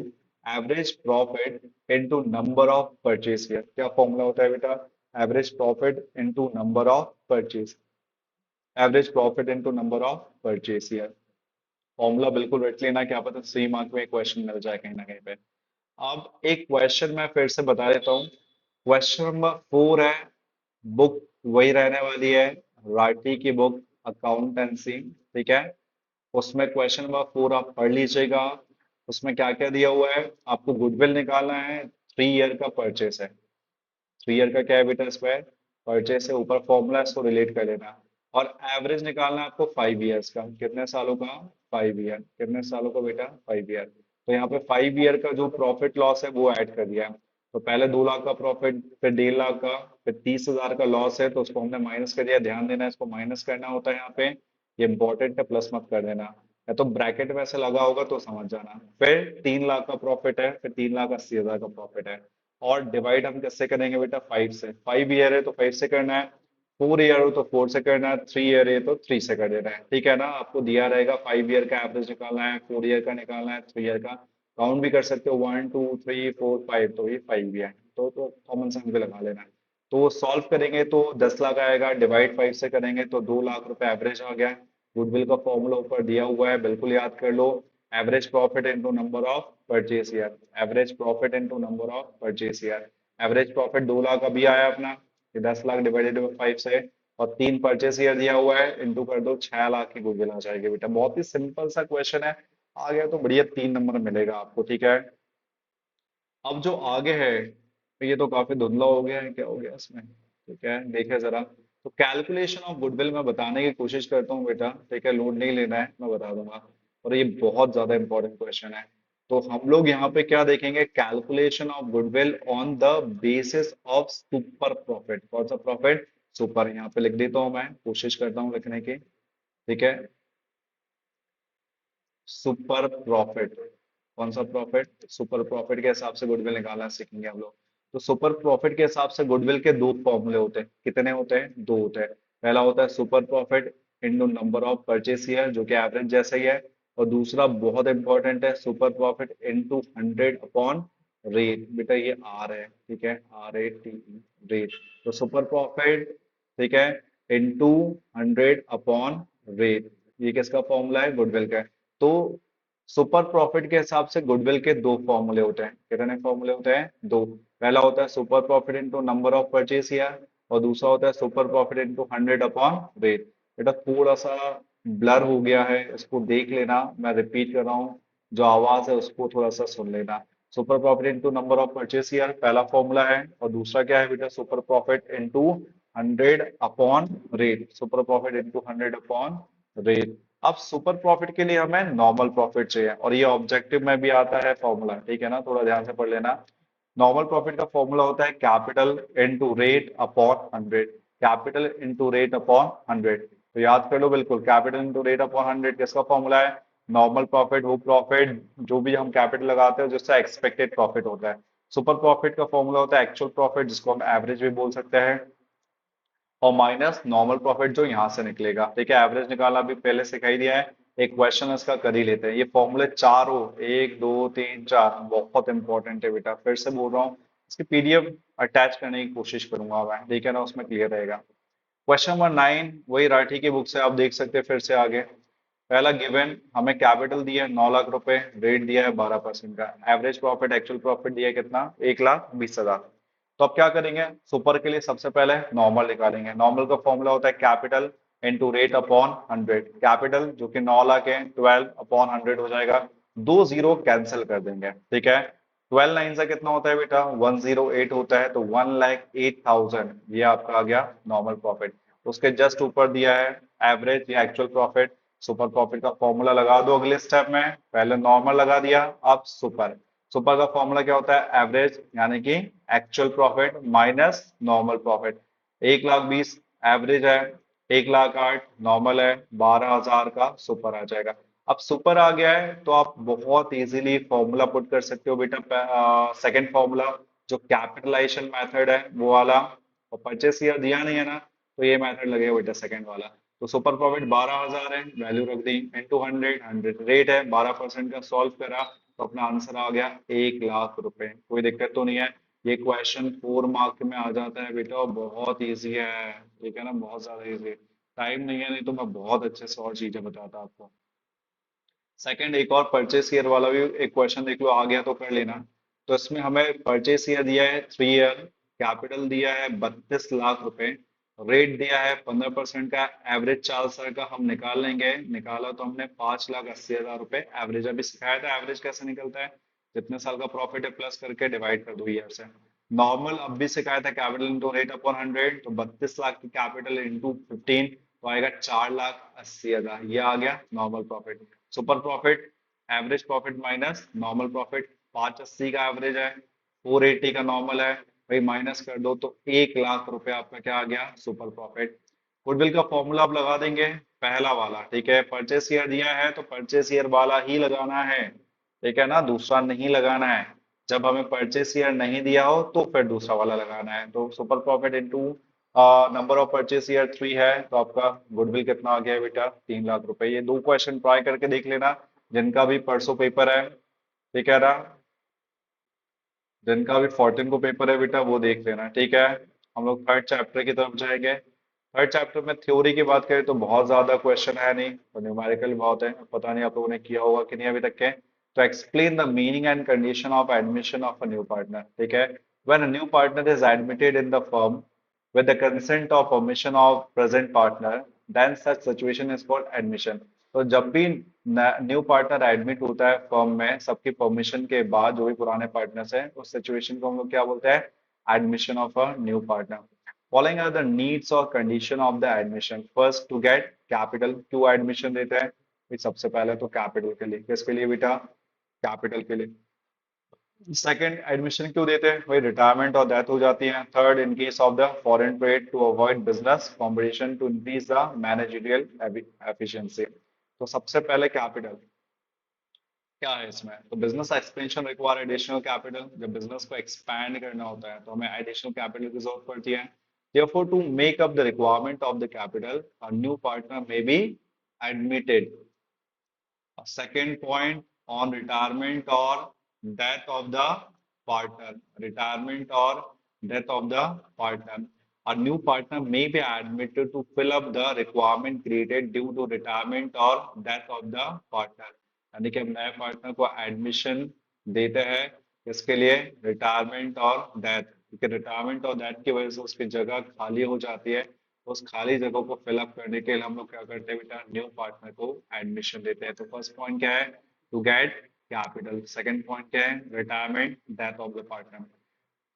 average profit into number of purchase year. क्या फॉर्मूला होता है बेटा? Average profit into number of purchase, average profit into number of purchase year. Formula बिल्कुल रट लेना, क्या पता 3 मार्क में क्वेश्चन मिल जाए कहीं ना कहीं पे। अब एक क्वेश्चन मैं फिर से बता देता हूँ। क्वेश्चन नंबर 4 है, बुक वही रहने वाली है, राठी की बुक अकाउंटेंसी, ठीक है। उसमें क्वेश्चन नंबर 4 आप पढ़ लीजिएगा। उसमें क्या क्या दिया हुआ है? आपको गुडविल निकालना है, 3 ईयर का परचेस है। 3 ईयर का क्या है बेटा? इसमें परचेस है, ऊपर फॉर्मूला इसको रिलेट कर लेना। और एवरेज निकालना है आपको 5 ईयर्स का। कितने सालों का? 5 ईयर। कितने सालों का बेटा? 5 ईयर। तो यहाँ पे 5 ईयर का जो प्रॉफिट लॉस है वो ऐड कर दिया। तो पहले 2 लाख का प्रॉफिट, फिर 1.5 लाख का, फिर 30,000 का लॉस है तो उसको हमने माइनस कर दिया। ध्यान देना, इसको माइनस करना होता है यहाँ पे, ये इंपॉर्टेंट है, प्लस मत कर देना। या तो ब्रैकेट में ऐसे लगा होगा तो समझ जाना। फिर 3 लाख का प्रॉफिट है, फिर 3,80,000 का प्रॉफिट है। और डिवाइड हम किससे करेंगे बेटा? 5 से। 5 ईयर है तो 5 से करना है, 4 ईयर हो तो 4 से करना है, 3 ईयर है तो 3 से कर देना है, ठीक है ना। आपको दिया रहेगा 5 ईयर का एवरेज निकालना है, 4 ईयर का निकालना है, 3 ईयर का। काउंट भी कर सकते हो, 1 2 3 4 5, तो ये 5 ही है। तो कॉमन सेंस भी लगा लेना है। तो सॉल्व करेंगे तो 10 लाख आएगा, डिवाइड 5 से करेंगे तो 2 लाख रुपए एवरेज आ गया। गुडविल का फॉर्मूला ऊपर दिया हुआ है, बिल्कुल याद कर लो। Average profit into number of purchase year, average profit into number of purchase year. Average profit 2 lakh अभी आया अपना, ये 10 लाख डिवाइडेड बाई 5 से, और 3 परचेस ईयर दिया हुआ है, इंटू कर दो, 6 लाख की गुडविल आ जाएगी बेटा। बहुत ही सिंपल सा क्वेश्चन है, आ गया तो बढ़िया 3 नंबर मिलेगा आपको, ठीक है। अब जो आगे है, तो ये तो काफी धुंधला हो गया है, क्या हो गया इसमें, ठीक है, देखे जरा। तो कैलकुलेशन ऑफ गुडविल मैं बताने की कोशिश करता हूँ बेटा, ठीक है, लोड नहीं लेना है, मैं बता दूंगा। और ये बहुत ज्यादा इंपॉर्टेंट क्वेश्चन है। तो हम लोग यहाँ पे क्या देखेंगे, calculation of goodwill on the basis of super profit. कौन सा प्रॉफिट, सुपर। यहाँ पे लिख देता हूँ, मैं कोशिश करता हूँ लिखने की, ठीक है। सुपर प्रॉफिट, कौन सा प्रॉफिट, सुपर प्रॉफिट के हिसाब से गुडविल निकालना सीखेंगे हम लोग। तो सुपर प्रॉफिट के हिसाब से गुडविल के दो फॉर्मूले होते हैं, कितने होते हैं, दो होते हैं। पहला होता है super profit into number of purchase year, जो कि एवरेज जैसा ही है। और दूसरा बहुत इंपॉर्टेंट है, super profit into 100 upon rate. बेटा ये आर है, ठीक है, RATE, रेट। तो सुपर प्रॉफिट, ठीक है, इनटू 100 अपॉन रेट, ये किसका फॉर्मूला है, गुडविल का है। तो सुपर प्रॉफिट के हिसाब से गुडविल के दो फॉर्मूले होते हैं, कितने फॉर्मूले होते हैं, दो। पहला होता है super profit into number of purchase year, और दूसरा होता है super profit into 100 upon rate. बेटा थोड़ा सा ब्लर हो गया है, इसको देख लेना, मैं रिपीट कर रहा हूँ, जो आवाज है उसको थोड़ा सा सुन लेना। Super profit into number of purchase year पहला फॉर्मूला है, और दूसरा क्या है बेटा, super profit into 100 upon rate, super profit into 100 upon rate. अब सुपर प्रॉफिट के लिए हमें नॉर्मल प्रॉफिट चाहिए, और ये ऑब्जेक्टिव में भी आता है फॉर्मूला, ठीक है ना, थोड़ा ध्यान से पढ़ लेना। नॉर्मल प्रॉफिट का फॉर्मूला होता है capital into rate upon 100, capital into rate upon 100। तो याद कर लो बिल्कुल, कैपिटल इनटू रेट अपॉन 100 किसका फॉर्मूला है, नॉर्मल प्रॉफिट, वो प्रॉफिट जो भी हम कैपिटल लगाते हैं जिससे एक्सपेक्टेड प्रॉफिट होता है। सुपर प्रॉफिट का फॉर्मूला होता है एक्चुअल प्रॉफिट, जिसको हम एवरेज भी बोल सकते हैं, और माइनस नॉर्मल प्रॉफिट जो यहाँ से निकलेगा, ठीक है। एवरेज निकालना भी पहले सिखाई दिया है, एक क्वेश्चन इसका कर ही लेते हैं। ये फॉर्मूले चारों, 1 2 3 4, बहुत इंपॉर्टेंट है बेटा, फिर से बोल रहा हूँ, इसकी PDF अटैच करने की कोशिश करूंगा मैं, ठीक है ना, उसमें क्लियर रहेगा। क्वेश्चन नंबर 9 वही राठी की बुक से आप देख सकते हैं, फिर से आगे। पहला गिवन, हमें कैपिटल दिया है 9 लाख रुपए, रेट दिया है 12% का, एवरेज प्रॉफिट, एक्चुअल प्रॉफिट दिया है कितना, 1,20,000। तो अब क्या करेंगे, सुपर के लिए सबसे पहले नॉर्मल निकालेंगे। नॉर्मल का फॉर्मूला होता है capital into rate upon 100। Capital जो कि 9 लाख है, 12 अपॉन 100 हो जाएगा, दो जीरो कैंसिल कर देंगे, ठीक है। 12 9 से कितना होता है बेटा, 108 होता है, तो 1,08,000 ये आपका आ गया नॉर्मल प्रॉफिट। उसके जस्ट ऊपर दिया है एवरेज या एक्चुअल प्रॉफिट। सुपर प्रॉफिट का फॉर्मूला लगा दो अगले स्टेप में, पहले नॉर्मल लगा दिया, अब सुपर। सुपर का फॉर्मूला क्या होता है, एवरेज यानी कि actual profit minus normal profit. 1,20,000 average है, 1,08,000 नॉर्मल है, 12,000 का सुपर आ जाएगा। अब सुपर आ गया है तो आप बहुत इजीली फॉर्मूला पुट कर सकते हो बेटा। सेकंड फॉर्मूला जो कैपिटलाइजेशन मेथड है वो वाला, और परचेस ईयर दिया नहीं है ना, तो ये मेथड लगेगा बेटा सेकंड वाला। तो सुपर प्रॉफिट 12,000 है, वैल्यू रख दी, इंटू 100, 100 रेट है, 12% का सॉल्व करा, तो अपना आंसर आ गया 1 लाख रुपए। कोई दिक्कत तो नहीं है, ये क्वेश्चन 4 मार्क में आ जाता है बेटा, और बहुत ईजी है, ठीक है ना, बहुत ज्यादा ईजी। टाइम नहीं है, नहीं तो मैं बहुत अच्छे से और चीजें बताता आपको। सेकंड एक और परचेस ईयर वाला भी एक क्वेश्चन देख लो, आ गया तो कर लेना। तो इसमें हमें परचेस ईयर दिया है 3 ईयर, कैपिटल दिया है 32 लाख रुपए, रेट दिया है 15% का, एवरेज 4 साल का हम निकाल लेंगे। निकाला तो हमने 5,80,000 रुपए एवरेज, अभी सिखाया था एवरेज कैसे निकलता है, जितने साल का प्रॉफिट है प्लस करके डिवाइड कर दो ईयर से। नॉर्मल अब भी सिखाया था, कैपिटल इंटू रेट अपॉन 100, तो 32 लाख की कैपिटल इंटू 15, तो आएगा 4,80,000, ये आ गया normal profit. Super profit, average profit minus normal profit, 580 का एवरेज है, 480 का नॉर्मल है, भाई माइनस कर दो तो 1 लाख रुपए आपका क्या आ गया, सुपर प्रॉफिट। गुडविल का फॉर्मूला आप लगा देंगे, पहला वाला, ठीक है। परचेस ईयर दिया है तो परचेस ईयर वाला ही लगाना है, ठीक है ना, दूसरा नहीं लगाना है। जब हमें परचेस ईयर नहीं दिया हो तो फिर दूसरा वाला लगाना है। तो super profit into number of purchase year 3 है, तो आपका गुडविल कितना आ गया बेटा, 3 लाख रुपए। ये दो क्वेश्चन ट्राई करके देख लेना, जिनका भी परसों पेपर है, ठीक है ना, जिनका भी 14 को पेपर है बेटा वो देख लेना, ठीक है। हम लोग थर्ड चैप्टर की तरफ जाएंगे। थर्ड चैप्टर में थ्योरी की बात करें तो बहुत ज्यादा क्वेश्चन है नहीं, तो न्यूमेरिकल बहुत है, पता नहीं आप लोगों ने किया होगा कि नहीं अभी तक के। तो explain the meaning and condition of admission of a new partner, ठीक है। When a new partner is admitted in the firm, with the consent or permission of present partner, then such situation is called admission. तो जब भी new partner admit होता है firm में सबकी permission के बाद, जो भी पुराने पार्टनर्स हैं, उस सिचुएशन को हम लोग क्या बोलते हैं? Admission of a new partner. Following are the needs और condition of the admission. First, to get capital. क्यों एडमिशन देते हैं? सबसे पहले तो कैपिटल के लिए. किसके लिए बेटा? कैपिटल के लिए. सेकंड, एडमिशन क्यों देते हैं भाई? रिटायरमेंट और डेथ हो जाती है. Third, in case of the foreign trade, to avoid business competition, to increase the managerial efficiency. तो सबसे पहले कैपिटल क्या है इसमें? तो business expansion require additional capital. जब बिजनेस को एक्सपैंड करना होता है तो हमें एडिशनल कैपिटल की जरूरत पड़ती है. Therefore, to make up the requirement of the capital, a new partner may be admitted. A second point, on retirement or death of the partner. Retirement or death of the partner. A new partner may be admitted to fill up the requirement created due to retirement or death of the partner. यानी कि हम नए partner को admission देते हैं. इसके लिए retirement और डेथ, क्योंकि रिटायरमेंट और डेथ की वजह से उसकी जगह खाली हो जाती है. उस खाली जगह को फिलअप करने के लिए हम लोग क्या करते हैं बेटा? न्यू पार्टनर को एडमिशन देते हैं. तो फर्स्ट पॉइंट क्या है? To get capital. Second point क्या है? Retirement, death of the partner.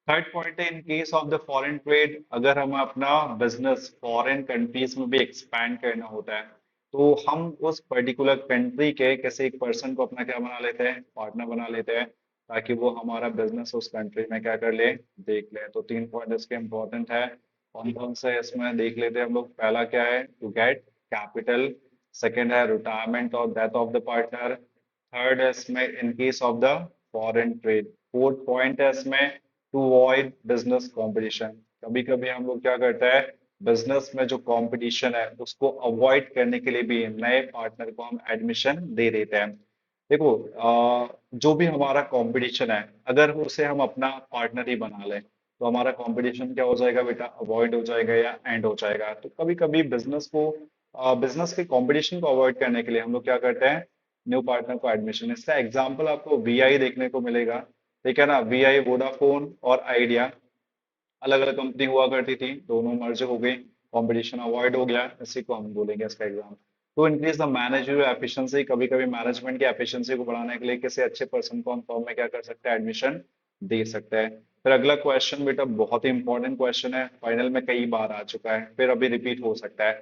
Third point है, in case of the foreign trade, अगर हमें अपना बिजनेस फॉरेन कंट्रीज में भी एक्सपैंड करना होता है तो हम उस पर्टिकुलर कंट्री के किसी एक पर्सन को अपना क्या बना लेते हैं? पार्टनर बना लेते हैं, ताकि वो हमारा बिजनेस उस कंट्री में क्या कर ले? देख ले. तो तीन पॉइंट इसके इंपॉर्टेंट है. कौन कौन से इसमें देख लेते हैं हम लोग. पहला क्या है? To get capital. सेकेंड है रिटायरमेंट और death of the partner. Third है इसमें in case of the foreign trade. Fourth point है इसमें टू अवॉइड बिजनेस कंपटीशन. कभी कभी हम लोग क्या करते हैं? बिजनेस में जो कंपटीशन है उसको अवॉइड करने के लिए भी नए पार्टनर को हम एडमिशन दे देते हैं. देखो, जो भी हमारा कंपटीशन है, अगर उसे हम अपना पार्टनर ही बना लें तो हमारा कंपटीशन क्या हो जाएगा बेटा? अवॉइड हो जाएगा या एंड हो जाएगा. तो कभी कभी बिजनेस के कंपटीशन को अवॉइड करने के लिए हम लोग क्या करते हैं? न्यू पार्टनर को एडमिशन. इसका एग्जाम्पल आपको वीआई देखने को मिलेगा. ठीक है ना? वीआई, वोडाफोन और आइडिया अलग अलग कंपनी हुआ करती थी, दोनों मर्ज हो गई, कंपटीशन अवॉइड हो गया. इसी को हम बोलेंगे इसका exam. To increase the managerial efficiency, कभी कभी मैनेजमेंट की एफिशिएंसी को बढ़ाने के लिए किसी अच्छे पर्सन को हम फॉर्म में क्या कर सकते हैं? एडमिशन दे सकते हैं. फिर अगला क्वेश्चन बेटा बहुत ही इंपॉर्टेंट क्वेश्चन है, फाइनल में कई बार आ चुका है, फिर अभी रिपीट हो सकता है.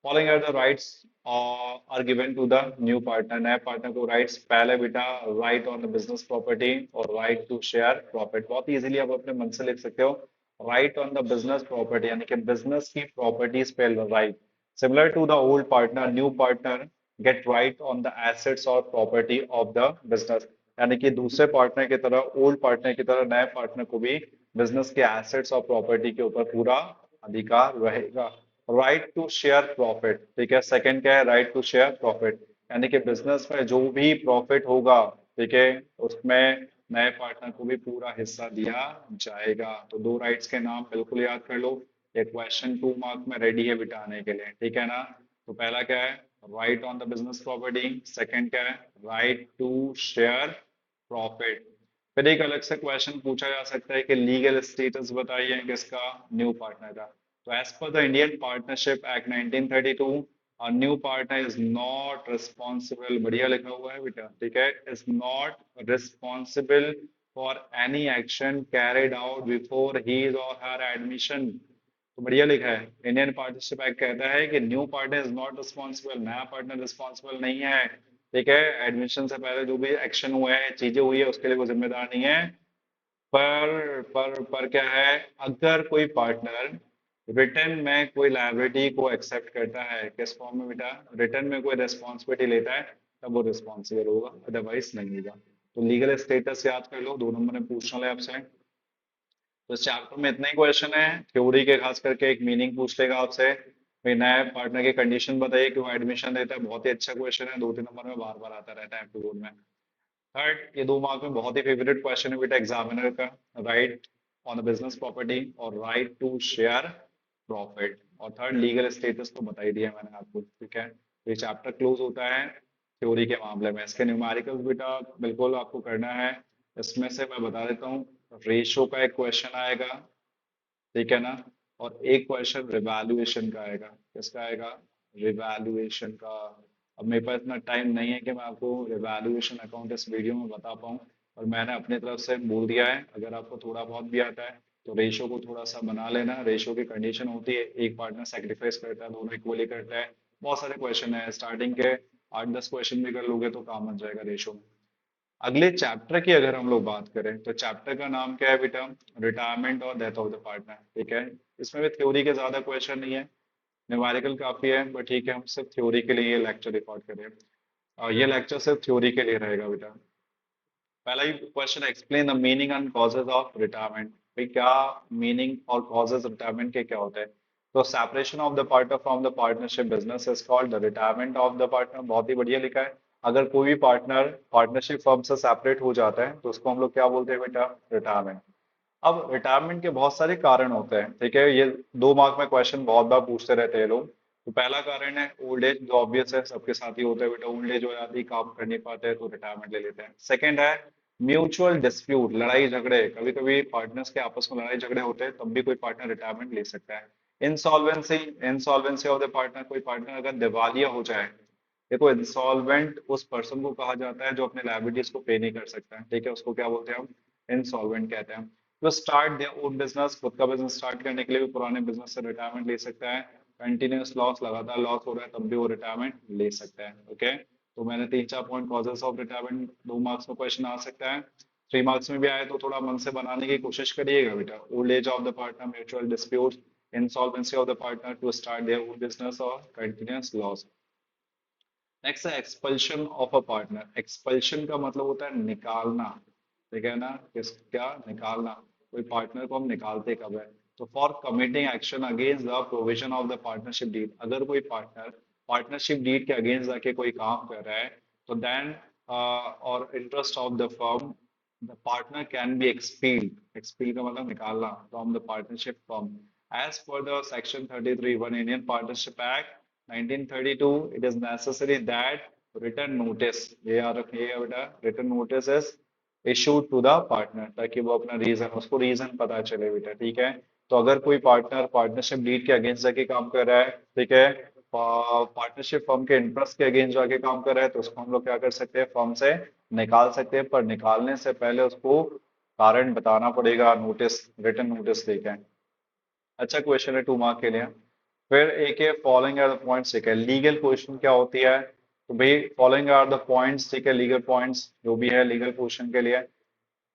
Following are the rights are given to the new partner. नए पार्टनर को राइट्स, पहले बेटा right on the business property और राइट टू शेयर प्रॉफिट. बहुत इजीली आप अपने मन से लिख सकते हो. Right on the business property यानी कि बिजनेस की प्रॉपर्टीज पे right. Similar to the old partner, new partner get right on the assets और प्रॉपर्टी ऑफ द बिजनेस. यानी कि दूसरे पार्टनर की तरह, ओल्ड पार्टनर की तरह, नए पार्टनर को भी बिजनेस के एसेट्स और प्रॉपर्टी के ऊपर पूरा अधिकार रहेगा. Right to share profit. ठीक है, सेकंड क्या है? Right to share profit. यानी कि बिजनेस में जो भी प्रॉफिट होगा, ठीक है, उसमें नए पार्टनर को भी पूरा हिस्सा दिया जाएगा. तो दो राइट्स के नाम बिल्कुल याद कर लो. ये क्वेश्चन 2 मार्क में रेडी है बिठाने के लिए. ठीक है ना? तो पहला क्या है? Right on the business property. Second क्या है? Right to share profit. फिर एक अलग से क्वेश्चन पूछा जा सकता है कि लीगल स्टेटस बताइए किसका? न्यू पार्टनर का. तो as per the Indian partnership act 1932, a new partner is not responsible, बढ़िया लिखा हुआ है बेटा, ठीक है, is not responsible for any action carried out before his or her admission. तो बढ़िया लिखा है. इंडियन पार्टनरशिप एक्ट कहता है कि new partner is not responsible, नया पार्टनर रिस्पॉन्सिबल नहीं है. ठीक है, एडमिशन से पहले जो भी एक्शन हुए हैं, चीजें हुई है, उसके लिए वो जिम्मेदार नहीं है. पर क्या है? अगर कोई पार्टनर रिटर्न में कोई लायबिलिटी को एक्सेप्ट करता है, किस फॉर्म में बेटा? रिटर्न में कोई रिस्पॉन्सिबिलिटी लेता है, तब वो रिस्पॉन्सिबल होगा, अदरवाइज नहीं होगा. तो लीगल स्टेटस याद कर लो, 2 नंबर में पूछना है आपसे. तो इस चैप्टर में इतने ही क्वेश्चन है. थ्योरी के खास करके एक मीनिंग पूछ लेगा आपसे, फिर नए पार्टनर की कंडीशन बताइए क्यों एडमिशन देता है. बहुत ही अच्छा क्वेश्चन है, 2-3 नंबर में बार बार आता रहता है आपके बोर्ड में. थर्ड, ये 2 मार्क में बहुत ही फेवरेट क्वेश्चन है बेटा एग्जामिनर का. Right on the business property और राइट टू शेयर प्रॉफिट. और थर्ड, लीगल स्टेटस तो बता ही दिया मैंने आपको. ठीक है, तो ये चैप्टर क्लोज होता है थ्योरी के मामले में. इसके न्यूमेरिकल्स बेटा बिल्कुल आपको करना है. इसमें से मैं बता देता हूँ, रेशो का एक क्वेश्चन आएगा. ठीक है ना? और एक क्वेश्चन रिवैल्यूएशन का आएगा। किसका आएगा? रिवैल्यूएशन का। अब मेरे पास इतना टाइम नहीं है कि मैं आपको रिवैल्यूएशन अकाउंट इस वीडियो में बता पाऊँ, और मैंने अपनी तरफ से बोल दिया है। अगर आपको थोड़ा बहुत भी आता है तो रेशो को थोड़ा सा बना लेना। रेशो की कंडीशन होती है एक पार्टनर सेक्रीफाइस करता है, दोनों इक्वली करता है। बहुत सारे क्वेश्चन है, स्टार्टिंग के 8-10 क्वेश्चन भी कर लोगे तो काम बन जाएगा रेशो में। अगले चैप्टर की अगर हम लोग बात करें तो चैप्टर का नाम क्या है बेटा? रिटायरमेंट और डेथ ऑफ द पार्टनर। ठीक है, इसमें भी थ्योरी के ज्यादा क्वेश्चन नहीं है, न्यूमेरिकल काफी है, बट ठीक है, हम सिर्फ थ्योरी के लिए ये लेक्चर रिकॉर्ड करें। और ये लेक्चर सिर्फ थ्योरी के लिए रहेगा बेटा। पहला ही question, explain the meaning and causes of retirement. भाई क्या मीनिंग और कॉजेज रिटायरमेंट के क्या होते हैं? तो separation of the partner from the partnership business is called the retirement of the partner. बहुत ही बढ़िया लिखा है। अगर कोई भी पार्टनर पार्टनरशिप फर्म से सेपरेट हो जाता है तो उसको हम लोग क्या बोलते हैं बेटा? रिटायरमेंट। अब रिटायरमेंट के बहुत सारे कारण होते हैं, ठीक है, ये 2 मार्क में क्वेश्चन बहुत बार पूछते रहते हैं लोग। तो पहला कारण है ओल्ड एज, जो ऑब्वियस है, सबके साथ ही होता है बेटा। ओल्ड एज हो जाती है, काम कर नहीं पाते हैं तो रिटायरमेंट ले लेते हैं। सेकंड है म्यूचुअल डिस्प्यूट, लड़ाई झगड़े। कभी कभी पार्टनर्स के आपस में लड़ाई झगड़े होते हैं, तब भी कोई पार्टनर रिटायरमेंट ले सकता है। Insolvency, insolvency of the partner, कोई पार्टनर अगर दिवालिया हो जाए। देखो, इंसॉल्वेंट उस पर्सन को कहा जाता है जो अपने लायबिलिटीज को पे नहीं कर सकता है, ठीक है, उसको क्या बोलते हैं हम? इंसॉल्वेंट कहते हैं। तो स्टार्ट देयर ओन बिजनेस, खुद का बिजनेस स्टार्ट करने के लिए भी पुराने बिजनेस से रिटायरमेंट ले सकता है। कंटिन्यूअस लॉस, लगातार लॉस हो रहा है तब भी वो रिटायरमेंट ले सकता है। ओके, तो मैंने 3-4 point causes of retirement, 2 marks में क्वेश्चन आ सकता है। 3 मार्क्स में भी आए तो थोड़ा मन से बनाने की कोशिश करिएगा बेटा। Old age of the partner, mutual dispute, insolvency of the partner to start their own business और कंटिन्यूअस लॉस। नेक्स्ट है expulsion of a partner. Expulsion का मतलब होता है निकालना, ठीक है ना? क्या निकालना? कोई पार्टनर को हम निकालते कब है? तो for committing action against the provision of the partnership deed. अगर कोई पार्टनर पार्टनरशिप डीड के अगेंस्ट जाके कोई काम कर रहा है तो देन और interest of the firm, the partner can be expelled. Expel का मतलब निकालना, from the partnership firm as per the section 33(1) Indian partnership act 1932। it is necessary that written notice, ये याद रखिएगा बेटा, written notice is issued to the partner, ताकि वो अपना रीजन, उसको रीजन पता चले बेटा। ठीक है, तो अगर कोई पार्टनर पार्टनरशिप डीड के अगेंस्ट जाके काम कर रहा है, ठीक है, पार्टनरशिप फर्म के इंटरेस्ट के अगेंस्ट जाके काम कर रहा है, तो उसको हम लोग क्या कर सकते हैं? फर्म से निकाल सकते हैं, पर निकालने से पहले उसको कारण बताना पड़ेगा, नोटिस, रिटन नोटिस देके। अच्छा क्वेश्चन है 2 मार्क के लिए। फिर एक है फॉलोइंग आर द पॉइंट्स, ठीक है, लीगल क्वेश्चन क्या होती है? तो भाई फॉलोइंग आर द पॉइंट्स, ठीक है, लीगल पॉइंट्स जो भी है लीगल क्वेश्चन के लिए।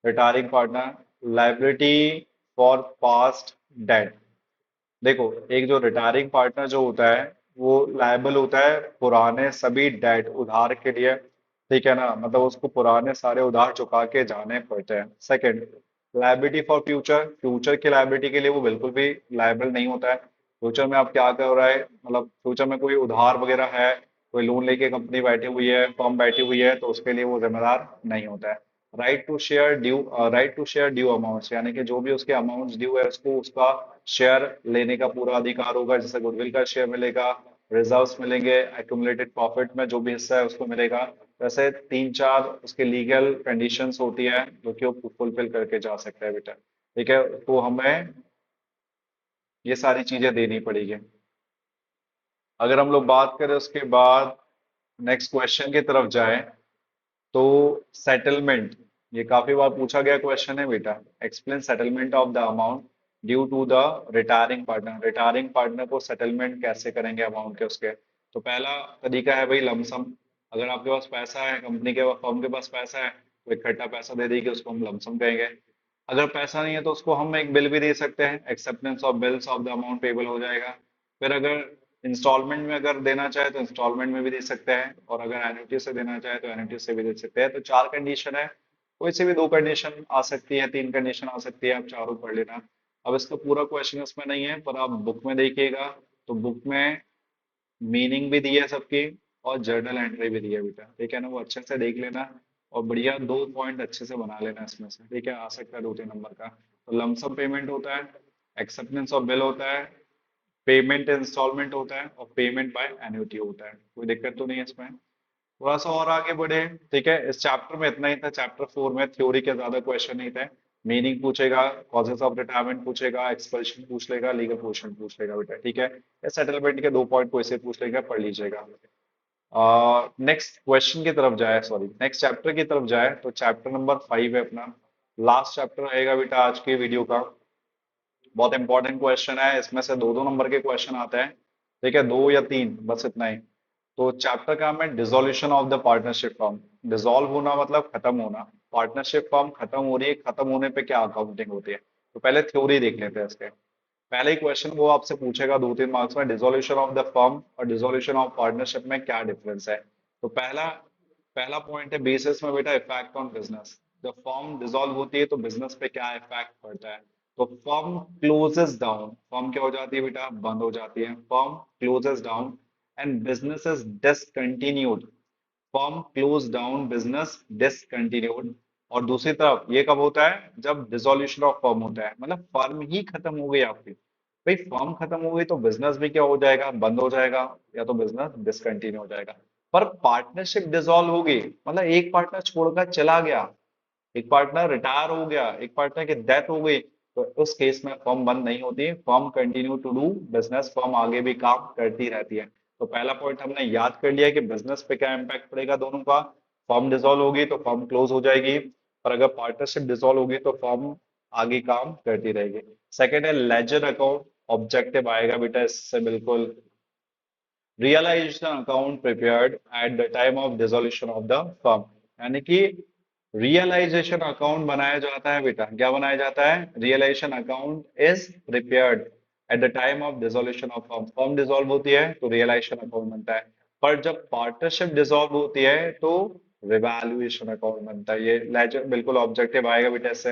Retiring partner, liability for past debt. देखो, एक जो रिटायरिंग पार्टनर जो होता है वो लायबल होता है पुराने सभी डेट, उधार के लिए, ठीक है ना, मतलब उसको पुराने सारे उधार चुका के जाने पड़ते हैं। Second, liability for future, future की लायबिलिटी के लिए वो बिल्कुल भी लायबल नहीं होता है। फ्यूचर में आप क्या कर रहा है, मतलब फ्यूचर में कोई उधार वगैरह है, कोई लोन लेके कंपनी बैठी हुई है, फर्म बैठी हुई है, तो उसके लिए वो जिम्मेदार नहीं होता है। Right to share due amounts, यानी कि जो भी उसके अमाउंट्स ड्यू है उसको उसका शेयर लेने का पूरा अधिकार होगा। जैसे गुडविल का शेयर मिलेगा, रिजर्व्स मिलेंगे, एक्यूमुलेटेड प्रॉफिट में जो भी हिस्सा है उसको मिलेगा। वैसे 3-4 उसके लीगल कंडीशंस होती है जो कि वो फुलफिल करके जा सकता है बेटा। ठीक है, तो हमें ये सारी चीजें देनी पड़ेगी। अगर हम लोग बात करें उसके बाद नेक्स्ट क्वेश्चन की तरफ जाएं, तो सेटलमेंट, ये काफी बार पूछा गया क्वेश्चन है बेटा। Explain settlement of the amount due to the retiring partner. Retiring partner को सेटलमेंट कैसे करेंगे अमाउंट के उसके? तो पहला तरीका है भाई लमसम। अगर आपके पास पैसा है, कंपनी के फर्म के पास पैसा है, तो इकट्ठा पैसा दे देगी, उसको हम लमसम कहेंगे। अगर पैसा नहीं है तो उसको हम एक बिल भी दे सकते हैं, acceptance of bills of the amount payable हो जाएगा। फिर अगर इंस्टॉलमेंट में अगर देना चाहे तो इंस्टॉलमेंट में भी दे सकते हैं, और अगर एन्युटी से देना चाहे तो एन्युटी से भी दे सकते हैं। तो 4 कंडीशन है, कोई से भी 2 कंडीशन आ सकती है, 3 कंडीशन आ सकती है, आप चारों पढ़ लेना। अब इसका पूरा क्वेश्चन इसमें नहीं है, पर आप बुक में देखिएगा तो बुक में मीनिंग भी दी है सबकी, और जर्नल एंट्री भी दी है बेटा, ठीक है ना, वो अच्छे से देख लेना। और बढ़िया 2 पॉइंट अच्छे से बना लेना इसमें से, ठीक है, आ सकता है 2-3 नंबर का। तो लमसम पेमेंट होता है, एक्सेप्टेंस ऑफ बिल होता है, पेमेंट इंस्टॉलमेंट होता है, और पेमेंट बाय एन्युटी होता है। कोई दिक्कत तो नहीं है इसमें? थोड़ा सा और आगे बढ़े, ठीक है, इस चैप्टर में इतना ही था। चैप्टर 4 में थ्योरी के ज्यादा क्वेश्चन नहीं थे, मीनिंग पूछेगा, कॉजेस ऑफ रिटायरमेंट पूछेगा, एक्सपल्शन पूछ लेगा, लीगल पोर्शन पूछ लेगा बेटा, ठीक है। सेटलमेंट के 2 पॉइंट को इसे पूछ लेगा, पढ़ लीजिएगा। नेक्स्ट क्वेश्चन की तरफ जाए, सॉरी नेक्स्ट चैप्टर की तरफ जाए, तो चैप्टर नंबर 5 है अपना, लास्ट चैप्टर रहेगा बेटा आज के वीडियो का। बहुत इंपॉर्टेंट क्वेश्चन है, इसमें से दो दो नंबर के क्वेश्चन आते हैं, ठीक है, 2 या 3 बस इतना ही। तो चैप्टर का नाम है dissolution of the partnership firm. Dissolve होना मतलब खत्म होना, पार्टनरशिप फर्म खत्म हो रही है, खत्म होने पे क्या अकाउंटिंग होती है। तो पहले थ्योरी देख लेते हैं इसके। पहले ही क्वेश्चन वो आपसे पूछेगा 2-3 मार्क्स में, डिसोल्यूशन ऑफ द फर्म और डिसोल्यूशन ऑफ पार्टनरशिप में क्या डिफरेंस है। तो पहला पहला पॉइंट है बेसिस में बेटा, इफेक्ट ऑन बिजनेस। जब फर्म डिसॉल्व होती है तो बिजनेस पे क्या इफेक्ट पड़ता है। तो फर्म क्लोजेस डाउन, फर्म क्या हो जाती है बेटा, बंद हो जाती है, firm closes down and business is discontinued. Firm close down, business discontinued. और दूसरी तरफ ये कब होता है, जब डिसोल्यूशन ऑफ फर्म होता है, मतलब फर्म ही खत्म हो गई आपकी। भाई फर्म खत्म हो गई तो बिजनेस भी क्या हो जाएगा, बंद हो जाएगा, या तो बिजनेस डिसकंटिन्यू हो जाएगा। पर पार्टनरशिप डिसॉल्व होगी, मतलब एक पार्टनर छोड़कर चला गया, एक पार्टनर रिटायर हो गया, एक पार्टनर की डेथ हो गई, तो उस केस में फर्म बंद नहीं होती, firm continue to do business, firm आगे भी काम करती रहती है। तो पहला पॉइंट हमने याद कर लिया कि बिजनेस पे क्या इम्पैक्ट पड़ेगा दोनों का। फर्म डिसॉल्व होगी तो फर्म क्लोज हो जाएगी, और अगर पार्टनरशिप डिसॉल्व होगी तो फर्म आगे काम करती रहेगी। सेकेंड है लेजर अकाउंट, ऑब्जेक्टिव आएगा बेटा इससे बिल्कुल, realisation account prepared at the time of dissolution of the firm. यानी कि रियलाइजेशन अकाउंट बनाया जाता है बेटा, क्या बनाया जाता है, realisation account is prepared at the time of dissolution of firm. Firm dissolve होती है तो रियलाइजेशन अकाउंट बनता है, पर जब पार्टनरशिप डिसॉल्व होती है तो रिवैल्यूएशन अकाउंट बनता है। ये लेजर बिल्कुल ऑब्जेक्टिव आएगा बेटा इससे।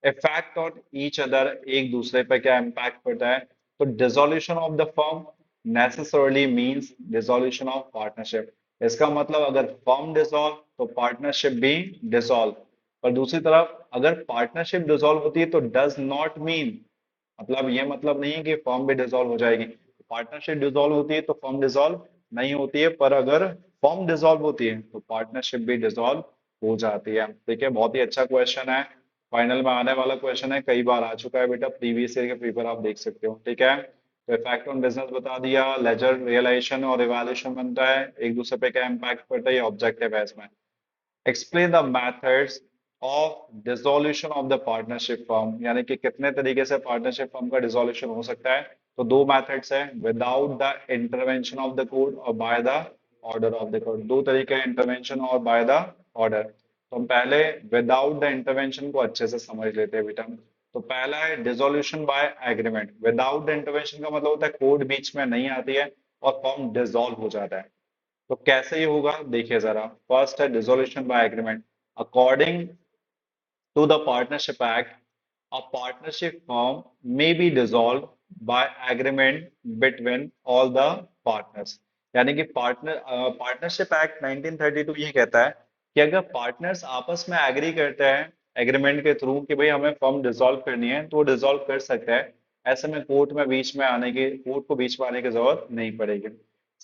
इफेक्ट ऑन ईच अदर, एक दूसरे पर क्या इम्पैक्ट पड़ता है। तो dissolution of the firm necessarily means dissolution of partnership. इसका मतलब अगर फर्म डिसॉल्व तो पार्टनरशिप भी डिसॉल्व। पर दूसरी तरफ अगर पार्टनरशिप डिसॉल्व होती है तो डज नॉट मीन, मतलब ये मतलब नहीं है कि फर्म भी डिसॉल्व हो जाएगी। पार्टनरशिप डिसॉल्व होती है तो फर्म डिसॉल्व नहीं होती है, पर अगर फर्म डिसॉल्व होती है तो पार्टनरशिप भी डिसॉल्व हो जाती है। ठीक है, बहुत ही अच्छा क्वेश्चन है, फाइनल में आने वाला क्वेश्चन है, कई बार आ चुका है बेटा, प्रीवियस ईयर के पेपर आप देख सकते हो। ठीक है, तो इफेक्ट ऑन बिजनेस बता दिया, लेजर रियलाइजेशन और इवैल्यूएशन बनता है, एक दूसरे पे क्या इम्पैक्ट पड़ता है, ये ऑब्जेक्टिव है इसमें। Explain the methods of dissolution of the partnership firm, यानी कि कितने तरीके से पार्टनरशिप फर्म का डिसोल्यूशन हो सकता है। तो 2 मेथड्स है, without the intervention of the court और by the order of the court. दो तरीके हैं, इंटरवेंशन और बाय द ऑर्डर। तो हम पहले विदाउट द इंटरवेंशन को अच्छे से समझ लेते हैं बेटा। तो पहला है dissolution by agreement. Without the intervention का मतलब होता है कोर्ट बीच में नहीं आती है और फर्म डिसॉल्व हो जाता है। तो कैसे ये होगा देखिए जरा। फर्स्ट है dissolution by agreement. According to the partnership act, a partnership firm may be dissolved by agreement between all the partners। यानी कि पार्टनरशिप एक्ट 1932 ये कहता है कि अगर पार्टनर्स आपस में एग्री करते हैं एग्रीमेंट के थ्रू कि भाई हमें फर्म डिसॉल्व करनी है, तो वो डिसॉल्व कर सकते हैं। ऐसे में कोर्ट को बीच में आने की जरूरत नहीं पड़ेगी।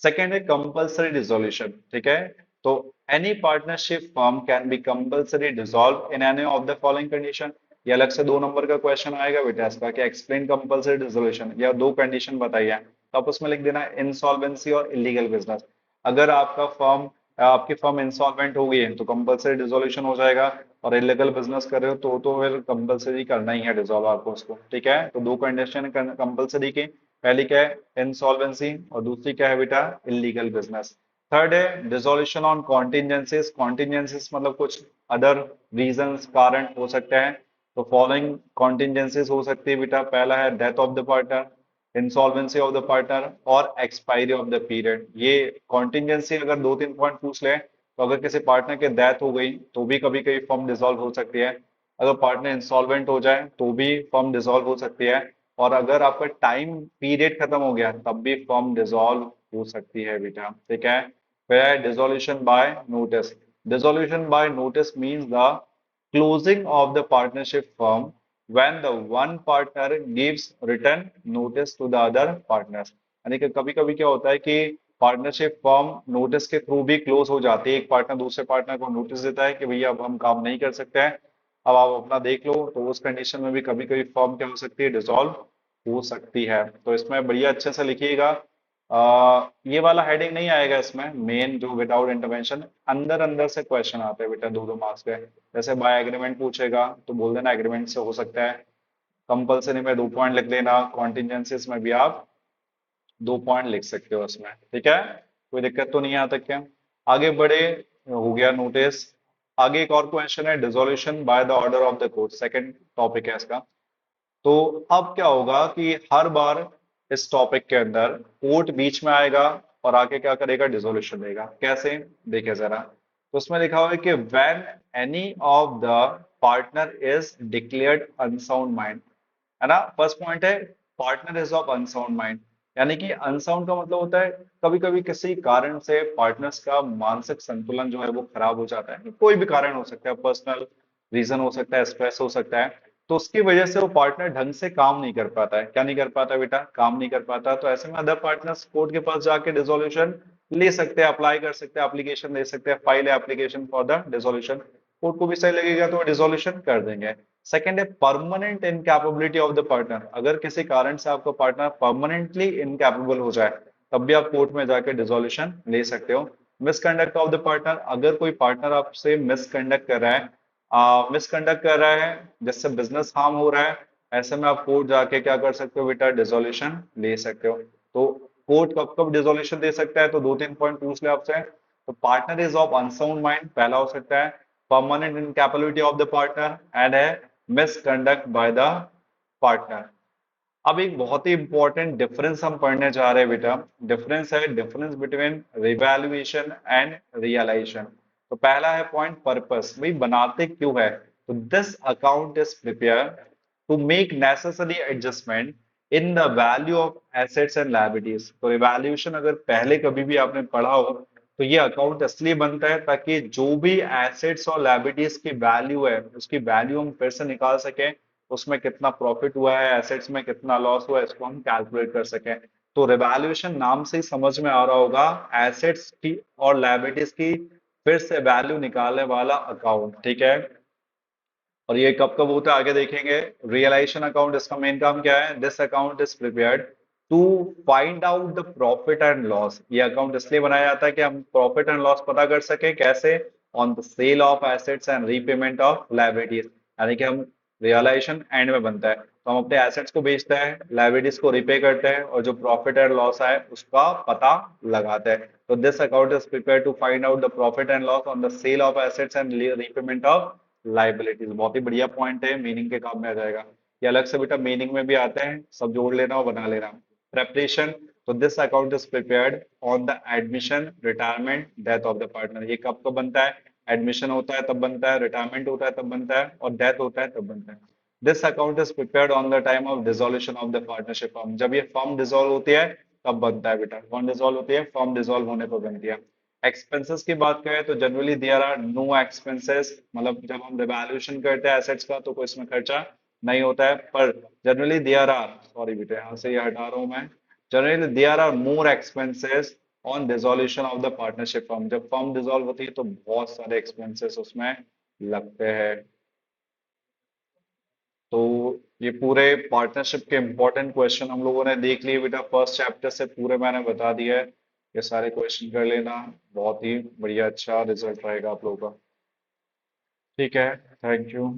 सेकेंड है कंपल्सरी डिसोल्यूशन। ठीक है, तो any partnership firm can be compulsory dissolve in any of the following condition. ये अलग से 2 नंबर का क्वेश्चन आएगा बेटा इसका, कि एक्सप्लेन कंपल्सरी डिसोल्यूशन, या 2 कंडीशन बताइए, तो आप उसमें लिख देना इंसॉल्वेंसी और इलीगल बिजनेस। अगर आपकी फर्म इंसॉल्वेंट हो गई है तो कंपल्सरी डिसोल्यूशन हो जाएगा, और इलीगल बिजनेस कर रहे हो तो फिर कंपल्सरी करना ही है डिसॉल्व आपको उसको। ठीक है, तो 2 कंडीशन कंपल्सरी की, पहली क्या है इंसॉल्वेंसी, और दूसरी क्या है बेटा इलीगल बिजनेस। थर्ड है डिसोल्यूशन ऑन कॉन्टिजेंसीज। कॉन्टिजेंसीज मतलब कुछ अदर रीजंस, कारण हो सकते हैं। तो फॉलोइंग कॉन्टिजेंसीज हो सकती है बेटा, पहला है death of the partner, insolvency of the partner और एक्सपायरी ऑफ द पीरियड। ये कॉन्टिजेंसी अगर 2-3 पॉइंट पूछ ले, तो अगर किसी पार्टनर की डेथ हो गई तो भी कभी कभी फर्म डिसॉल्व हो सकती है, अगर पार्टनर इंसॉल्वेंट हो जाए तो भी फर्म डिसॉल्व हो सकती है, और अगर आपका टाइम पीरियड खत्म हो गया तब भी फर्म डिसॉल्व हो सकती है बेटा। ठीक है, फिर है dissolution by notice. Dissolution by notice means the closing of the partnership firm when the one partner gives written notice to the other partners। यानी कि कभी कभी क्या होता है कि पार्टनरशिप फर्म नोटिस के थ्रू भी क्लोज हो जाती है, एक पार्टनर दूसरे पार्टनर को नोटिस देता है कि भैया अब हम काम नहीं कर सकते हैं, अब आप अपना देख लो, तो उस कंडीशन में भी कभी कभी फर्म क्या हो सकती है, डिसॉल्व हो सकती है। तो इसमें बढ़िया अच्छे से लिखिएगा। ये वाला हेडिंग नहीं आएगा इसमें, मेन जो विदाउट इंटरवेंशन, अंदर अंदर से क्वेश्चन आते हैं बेटा 2-2 मार्क्स के। जैसे बाय एग्रीमेंट पूछेगा तो बोल देना एग्रीमेंट से हो सकता है, कंपल्सरी में 2 पॉइंट लिख लेना, कॉन्टिजेंसीज में भी आप 2 पॉइंट लिख सकते हो इसमें, ठीक है। कोई दिक्कत तो नहीं आ तक क्या? आगे बढ़े, हो गया नोटिस। आगे एक और क्वेश्चन है, dissolution bye the order of the court, second topic है इसका। तो अब क्या होगा कि हर बार इस टॉपिक के अंदर कोर्ट बीच में आएगा और आके क्या करेगा, डिसोल्यूशन देगा। कैसे, देखिए जरा। तो उसमें लिखा हुआ है कि when any of the partner is declared unsound mind, है ना। फर्स्ट पॉइंट है partner is of unsound mind, यानी कि अनसाउंड का मतलब होता है कभी कभी किसी कारण से पार्टनर्स का मानसिक संतुलन जो है वो खराब हो जाता है। कोई भी कारण हो सकता है, पर्सनल रीजन हो सकता है, स्ट्रेस हो सकता है, तो उसकी वजह से वो पार्टनर ढंग से काम नहीं कर पाता है। क्या नहीं कर पाता बेटा, काम नहीं कर पाता। तो ऐसे में अदर पार्टनर्स कोर्ट के पास जाके डिसोल्यूशन ले सकते हैं, अप्लाई कर सकते हैं, एप्लीकेशन दे सकते हैं, file application for the dissolution. Court को भी सही लगेगा तो डिसोल्यूशन कर देंगे। सेकंड है permanent incapability of the partner, अगर किसी कारण से आपका पार्टनर परमानेंटली इनकैपेबल हो जाए तब भी आप कोर्ट में जाकर डिसोल्यूशन ले सकते हो। मिसकंडक्ट ऑफ द पार्टनर, अगर कोई पार्टनर आपसे मिसकंडक्ट कर रहा है, मिसकंडक्ट कर रहा है जिससे बिजनेस हार्म हो रहा है, ऐसे में आप कोर्ट जाके क्या कर सकते हो बेटा, डिसोल्यूशन ले सकते हो। तो कोर्ट कब कब डिसोल्यूशन दे सकता है, तो 2-3 पॉइंट पूछ ले आपसे। तो partner is of unsound mind पहला हो सकता है, permanent incapability of the partner, and है मिसकंडक्ट बाय द पार्टनर। अब एक बहुत ही इंपॉर्टेंट डिफरेंस हम पढ़ने जा रहे हैं बेटा। डिफरेंस है, difference between revaluation and realisation. तो पहला है पॉइंट पर्पस, भाई बनाते क्यों है। तो this account is prepare to make necessary adjustment in the value of assets and liabilities. तो रिवैल्यूएशन अगर पहले कभी भी आपने पढ़ा हो तो ये अकाउंट इसलिए बनता है ताकि जो भी एसेट्स और लायबिलिटीज की वैल्यू है उसकी वैल्यू हम फिर से निकाल सकें, उसमें कितना प्रॉफिट हुआ है, एसेट्स में कितना लॉस हुआ है, इसको हम कैलकुलेट कर सकें। तो रिवैल्यूएशन नाम से ही समझ में आ रहा होगा, एसेट्स की और लायबिलिटीज की फिर से वैल्यू निकालने वाला अकाउंट, ठीक है। और ये कब कब होता है आगे देखेंगे। रियलाइजेशन अकाउंट, इसका मेन काम क्या है, this account is prepared to find out the profit and loss. ये अकाउंट इसलिए बनाया जाता है कि हम प्रॉफिट एंड लॉस पता कर सके, कैसे, on the sale of assets and repayment of liabilities. यानी कि हम रियलाइजेशन एंड में बनता है तो हम अपने एसेट्स को बेचते हैं, लायबिलिटीज को रिपे करते हैं, और जो प्रॉफिट एंड लॉस है उसका पता लगाते हैं। तो this account is prepare to find out the profit and loss on the sale of assets and repayment of liabilities. बहुत ही बढ़िया पॉइंट है, मीनिंग के काम में आ जाएगा। ये अलग से बेटा मीनिंग में भी आते हैं, सब जोड़ लेना और बना लेना। प्रेपरेशन, तो this account is prepared on the admission, retirement, death of the partner. ये कब कब बनता है, एडमिशन होता है तब बनता है, रिटायरमेंट होता है तब बनता है, और डेथ होता है तब बनता है। This account is prepared on the time of dissolution of the partnership firm, जब ये फर्म डिसॉल्व होती है तब बनता है बेटा। कौन डिसॉल्व होती है, फर्म डिसॉल्व होने पर बनती है। एक्सपेंसेस की बात करें तो generally there are no expenses, मतलब जब हम रिवैल्यूएशन करते हैं एसेट्स का तो कोई इसमें खर्चा नहीं होता है। पर जनरली देयर आर, सॉरी बेटे यहाँ से ये हटा रहा हूँ मैं, generally there are more expenses on dissolution of the partnership firm. जब फर्म डिसॉल्व होती है तो बहुत सारे एक्सपेंसेस उसमें लगते हैं। तो ये पूरे पार्टनरशिप के इंपॉर्टेंट क्वेश्चन हम लोगों ने देख लिए बेटा, फर्स्ट चैप्टर से पूरे मैंने बता दिया है। ये सारे क्वेश्चन कर लेना, बहुत ही बढ़िया अच्छा रिजल्ट रहेगा आप लोगों का। ठीक है, थैंक यू।